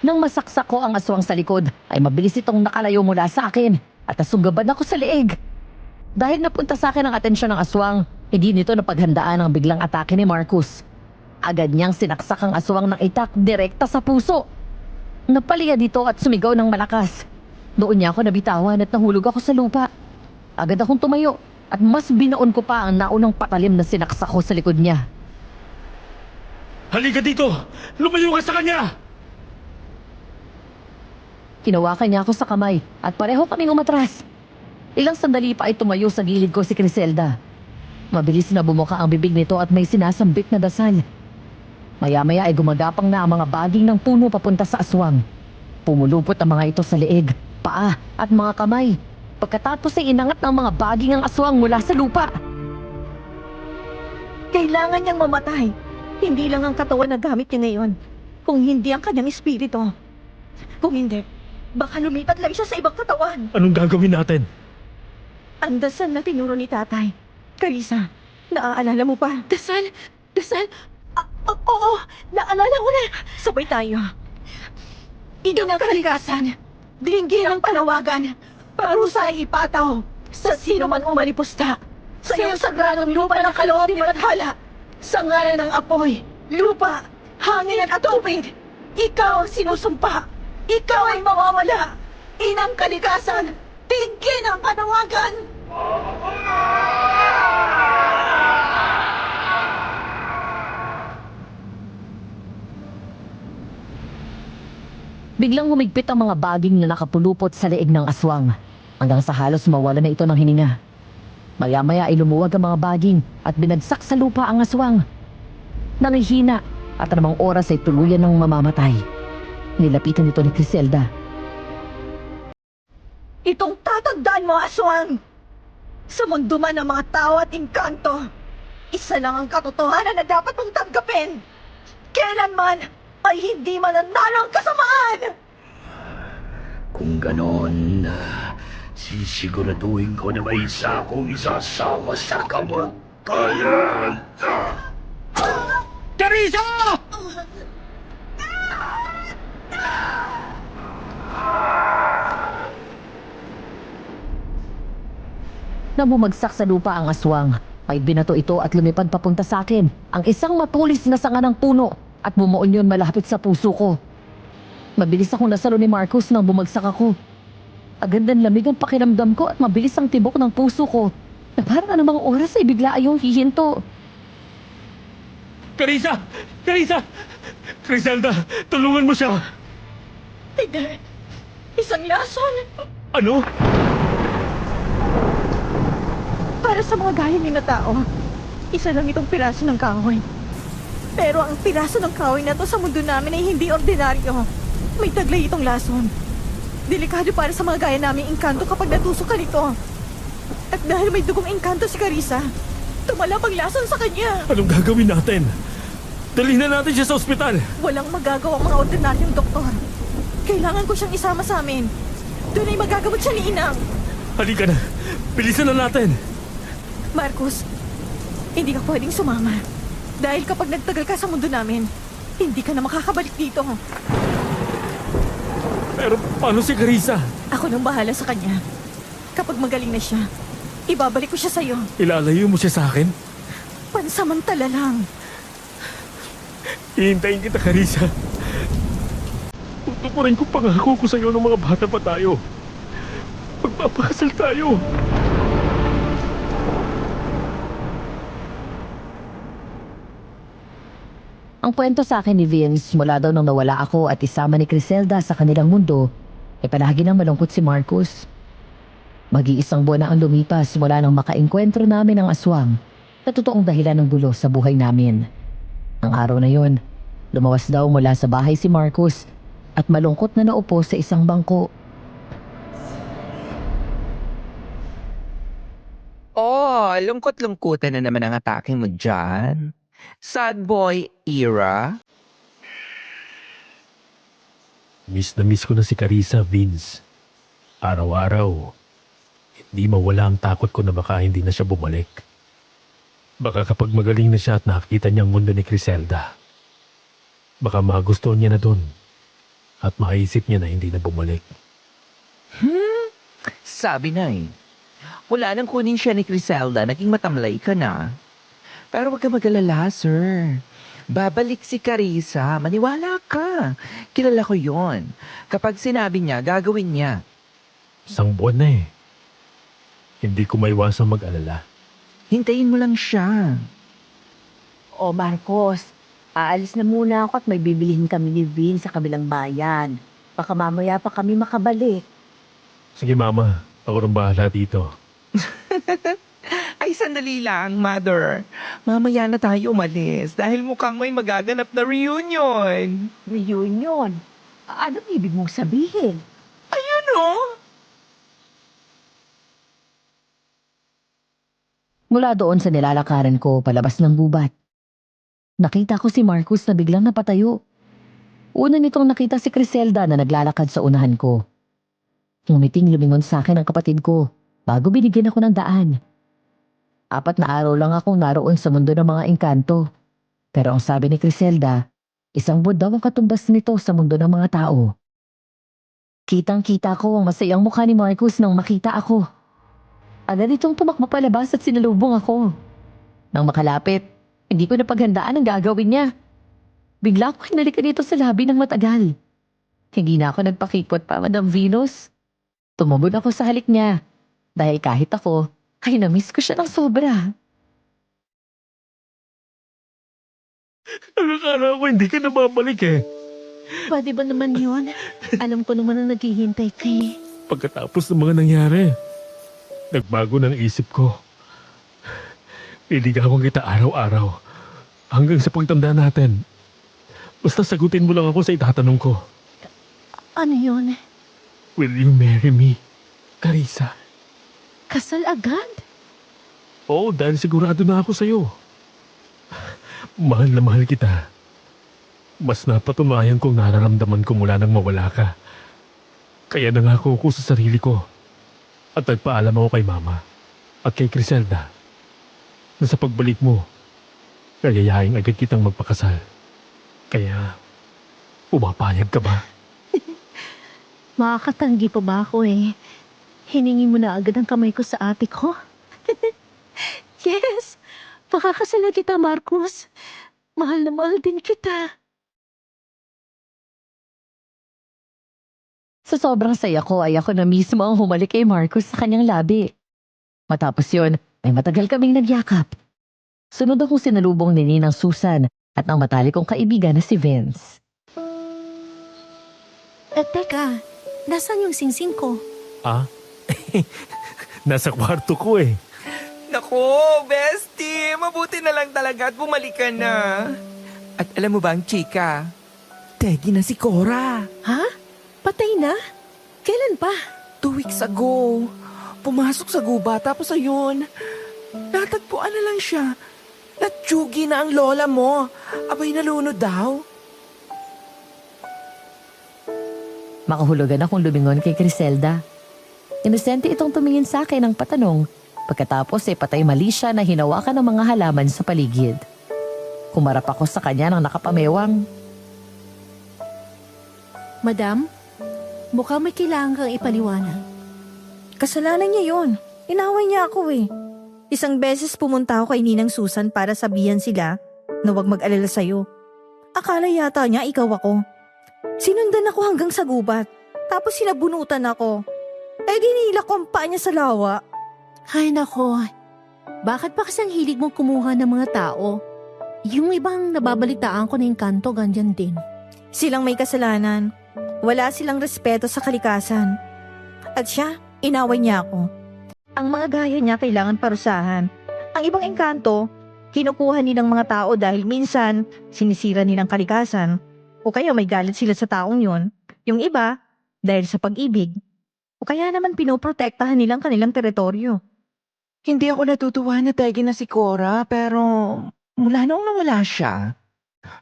Nang masaksak ko ang aswang sa likod, ay mabilis itong nakalayo mula sa akin at nasugabad ako sa leeg. Dahil napunta sa akin ang atensyon ng aswang, hindi nito napaghandaan ang biglang atake ni Marcus. Agad niyang sinaksak ang aswang ng itak direkta sa puso. Napaliya dito at sumigaw ng malakas. Doon niya ako nabitawan at nahulog ako sa lupa. Agad akong tumayo at mas binaon ko pa ang naunang patalim na sinaksak ko sa likod niya. Halika dito! Lumayo ka sa kanya! Kinawakan niya ako sa kamay at pareho kaming umatras. Ilang sandali pa ay tumayo sa gilid ko si Criselda. Mabilis na bumuka ang bibig nito at may sinasambit na dasal. Maya-maya ay gumagapang na ang mga baging ng puno papunta sa aswang. Pumulupot ang mga ito sa leeg, paa at mga kamay. Pagkatapos ay inangat ng mga baging ang aswang mula sa lupa. Kailangan niyang mamatay. Hindi lang ang katawan na gamit niya ngayon, kung hindi ang kanyang espiritu. Kung hindi, baka lumipat lang siya sa ibang katawan. Anong gagawin natin? Ang dasal na tinuro ni tatay. Carissa, naaalala mo pa? Dasal? Dasal? Oo, naalala ko na. Sabay tayo. Ito ng kalikasan. Dinggin ang panawagan. Parusa ay ipataw sa sino man umalipusta. Sa iyong sagradong lupa ng kaloob ni Bathala. Sa ngalan ng apoy, lupa, hangin at tubig. Ikaw ang sinusumpa. Ikaw ay mawawala. Inang kalikasan. Dinggin ang panawagan. Biglang humigpit ang mga baging na nakapulupot sa leeg ng aswang, hanggang sa halos mawala na ito ng hininga. Maya-maya ay lumuwag ang mga baging at binagsak sa lupa ang aswang. Nangihina at namang oras ay tuluyan ng mamamatay. Nilapitan ito ni Criselda. Itong tatandaan mo, aswang. Sa mundo man ng mga tao at engkanto, isa lang ang katotohanan na dapat mong tanggapin. Kailanman ay hindi mananalo ang kasamaan. Kung ganon, sisiguraduhin ko na may isa akong isasama sa kamatayan. Teresa! Nang bumagsak sa lupa ang aswang, ay binato ito at lumipad papunta sa akin ang isang matulis na sanga ng puno at bumuon yun malapit sa puso ko. Mabilis akong nasalo ni Marcus nang bumagsak ako. Agad ng lamig ang pakiramdam ko at mabilis ang tibok ng puso ko na parang anumang oras ay bigla ayong hihinto. Carissa! Carissa! Criselda, tulungan mo siya! Hindi. Isang lason. Ano? Para sa mga gaya niyo na tao, isa lang itong piraso ng kahoy. Pero ang piraso ng kahoy na to sa mundo namin ay hindi ordinaryo. May taglay itong lason. Delikado para sa mga gaya naming engkanto kapag natusok ka nito. At dahil may dugong engkanto si Carissa, tumalab ang lason sa kanya. Anong gagawin natin? Dalhin na natin siya sa ospital! Walang magagawa ang mga ordinaryong doktor. Kailangan ko siyang isama sa amin. Doon ay magagamot siya ni Inang. Halika na! Bilisan na natin! Marcus, hindi ka pwedeng sumama. Dahil kapag nagtagal ka sa mundo namin, hindi ka na makakabalik dito. Pero paano si Carissa? Ako nang bahala sa kanya. Kapag magaling na siya, ibabalik ko siya sa'yo. Ilalayo mo siya sa akin? Pansamantala lang. Hihintayin kita, Carissa. Tutupurin ko pangako ko sa'yo ng mga bata pa tayo. Magpapakasal tayo. Ang kwento sa akin ni Vince mula daw nang nawala ako at isama ni Criselda sa kanilang mundo, palagi nang malungkot si Marcus. Mag-iisang buwan na ang lumipas mula nang makaengkwentro namin ang aswang na totoong dahilan ng gulo sa buhay namin. Ang araw na yon, lumawas daw mula sa bahay si Marcus at malungkot na naupo sa isang bangko. Oh, lungkot-lungkutan na naman ang atake mo dyan. Sad boy era? Miss na miss ko na si Carissa, Vince. Araw-araw, hindi mawala ang takot ko na baka hindi na siya bumalik. Baka kapag magaling na siya at nakita niya ang mundo ni Criselda, baka magustuhan niya na dun at maisip niya na hindi na bumalik. Sabi na eh. Wala nang kunin siya ni Criselda, naging matamlay ka na. Pero wag ka mag-alala, sir. Babalik si Carissa, maniwala ka. Kilala ko yon. Kapag sinabi niya, gagawin niya. Isang buwan na eh. Hindi ko maiwasang mag-alala. Hintayin mo lang siya. O Marcos, aalis na muna ako at may bibilihin kami ni Vin sa kabilang bayan. Baka mamaya pa kami makabalik. Sige mama, ako rin bahala dito. Ay, sandali lang, mother. Mamaya na tayo umalis dahil mukhang may magaganap na reunion. Reunion? Anong ibig mong sabihin? Ayun oh! Mula doon sa nilalakaran ko palabas ng gubat, nakita ko si Marcus na biglang napatayo. Una nitong nakita si Criselda na naglalakad sa unahan ko. Ngumiting lumingon sa akin ang kapatid ko bago binigyan ako ng daan. 4 na araw lang akong naroon sa mundo ng mga engkanto. Pero ang sabi ni Criselda, isang buwan daw ang katumbas nito sa mundo ng mga tao. Kitang-kita ko ang masayang mukha ni Marcus nang makita ako. Agad itong tumakbo palabas at sinalubong ako. Nang makalapit, hindi ko napaghandaan ang gagawin niya. Bigla ko hinalikan dito sa labi ng matagal. Hindi na ako nagpakipot pa, Madam Venus. Tumubod ako sa halik niya. Dahil kahit ako, ay na-miss ko siya ng sobra. Akala ko hindi ka na babalik eh. Pwede ba naman yun? Alam ko naman na naghihintay ka eh. Pagkatapos ng mga nangyari, nagbago ng isip ko. Liligawan kita araw-araw hanggang sa pagtanda natin. Basta sagutin mo lang ako sa itatanong ko. Ano yun? Will you marry me, Carissa? Kasal agad? Oo, dahil sigurado na ako sa'yo. Mahal na mahal kita. Mas napatunayan kong nararamdaman ko mula nang mawala ka. Kaya nangako ko sa sarili ko at nagpaalam ako kay Mama at kay Criselda na sa pagbalik mo, gayayain agad kitang magpakasal. Kaya, pumapayag ka ba? Makakatanggi pa ba ako eh? Hiningi mo na agad ang kamay ko sa ate ko? Yes! Makakasal na kita, Marcus. Mahal na mahal din kita. Sa sobrang saya ko ay ako na mismo ang humalik kay Marcus sa kanyang labi. Matapos yun, ay matagal kaming nagyakap. Sunod akong sinalubong ni Ninang Susan at ang matalik kong kaibigan na si Vince. Teka, nasaan yung singsing ko? Ah? Nasa kwarto ko eh. Naku, bestie, mabuti na lang talaga at bumalik ka na. At alam mo ba ang chika? Tegi na si Cora. Ha? Patay na? Kailan pa? 2 weeks ago. Pumasok sa guba tapos ayun. Natagpuan na lang siya. Natsugi na ang lola mo. Abay nalunod daw. Makahulugan akong lumingon kay Criselda. Inosente itong tumingin sa akin ng patanong. Pagkatapos ay patay mali siya na hinawakan ng mga halaman sa paligid. Kumarap ako sa kanya ng nakapamewang. Madam, mukhang may kailangan kang ipaliwanag. Kasalanan niya yon. Inaway niya ako eh. Isang beses pumunta ako kay Ninang Susan para sabihan sila na huwag mag-alala sa'yo. Akala yata niya ikaw ako. Sinundan ako hanggang sa gubat. Tapos sinabunutan ako. Dinila ko ang paa niya sa lawa. Ay nako, bakit pa kasang hilig mong kumuha ng mga tao? Yung ibang nababalitaan ko na Encanto, ganyan din. Silang may kasalanan. Wala silang respeto sa kalikasan. At siya, inaway niya ako. Ang mga gaya niya kailangan parusahan. Ang ibang engkanto, kinukuha nilang mga tao dahil minsan sinisira nilang kalikasan o kaya may galit sila sa taong yon. Yung iba, dahil sa pag-ibig. O kaya naman pinoprotektahan nilang kanilang teritoryo. Hindi ako natutuwa na tagi na si Cora, pero mula noong nawala siya,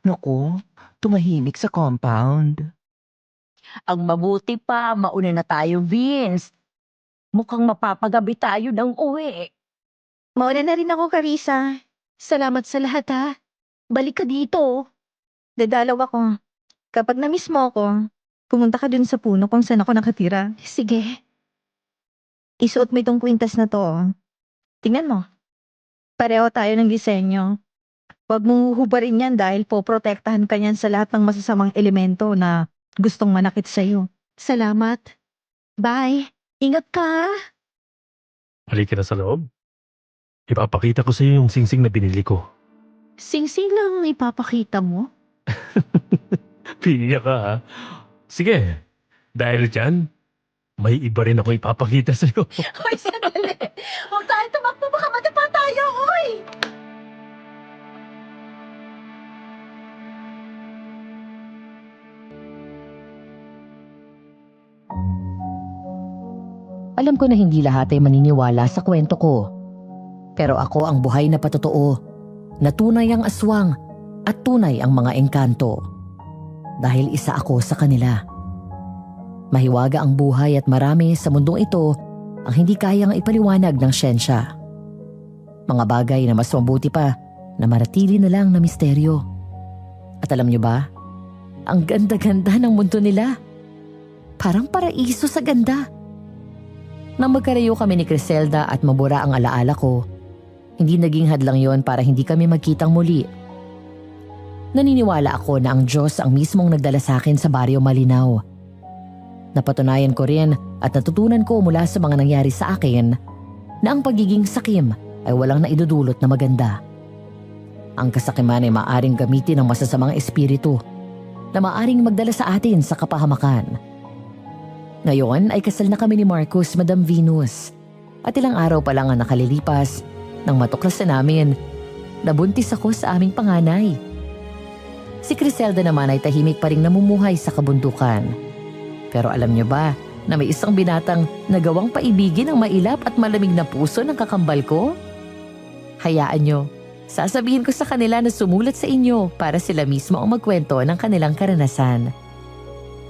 naku, tumahimik sa compound. Ang mabuti pa, mauna na tayo, Vince. Mukhang mapapagabi tayo ng uwi. Mauna na rin ako, Carissa. Salamat sa lahat ha. Balik ka dito. Dadalaw ako. Kapag na-miss mo ako, pumunta ka dun sa puno kung saan ako nakatira. Sige. Isuot mo itong kwintas na to. Tingnan mo. Pareho tayo ng disenyo. Huwag mong hubarin yan dahil poprotektahan ka niyan sa lahat ng masasamang elemento na gustong manakit sa'yo. Salamat. Bye. Ingat ka. Halika na sa loob. Ipapakita ko sa iyo yung singsing na binili ko. Sing-sing lang ipapakita mo? Piya ka ha. Sige, dahil dyan, may iba rin ako ipapakita sa iyo. Hoy, sandali! Huwag tayo tumakbo, baka madapa tayo, hoy! Alam ko na hindi lahat ay maniniwala sa kwento ko. Pero ako ang buhay na patotoo, na tunay ang aswang at tunay ang mga engkanto. Dahil isa ako sa kanila. Mahiwaga ang buhay at marami sa mundong ito ang hindi kayang ipaliwanag ng siyensya. Mga bagay na mas mabuti pa na maratili na lang na misteryo. At alam niyo ba, ang ganda-ganda ng mundo nila. Parang paraiso sa ganda. Nang magkarayo kami ni Criselda at mabura ang alaala ko, hindi naging hadlang yon para hindi kami magkitang muli. Naniniwala ako na ang Diyos ang mismong nagdala sa akin sa Baryo Malinaw. Napatunayan ko rin at natutunan ko mula sa mga nangyari sa akin na ang pagiging sakim ay walang naidudulot na maganda. Ang kasakiman ay maaring gamitin ng masasamang espiritu na maaring magdala sa atin sa kapahamakan. Ngayon ay kasal na kami ni Marcus, Madam Venus. At ilang araw pa lang ang nakalilipas nang matuklasan namin na buntis ako sa aming panganay. Si Criselda naman ay tahimik pa ring namumuhay sa kabundukan. Pero alam niyo ba na may isang binatang nagawang paibigin ang mailap at malamig na puso ng kakambal ko? Hayaan niyo, sasabihin ko sa kanila na sumulat sa inyo para sila mismo ang magkwento ng kanilang karanasan.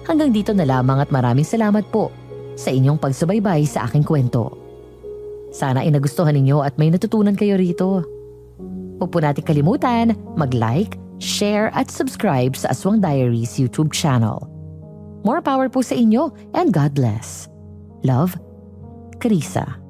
Hanggang dito na lamang at maraming salamat po sa inyong pagsubaybay sa aking kwento. Sana ay nagustuhan ninyo at may natutunan kayo rito. Huwag po natin kalimutan mag-like, share at subscribe sa Aswang Diaries YouTube channel. More power po sa inyo and God bless. Love, Carissa.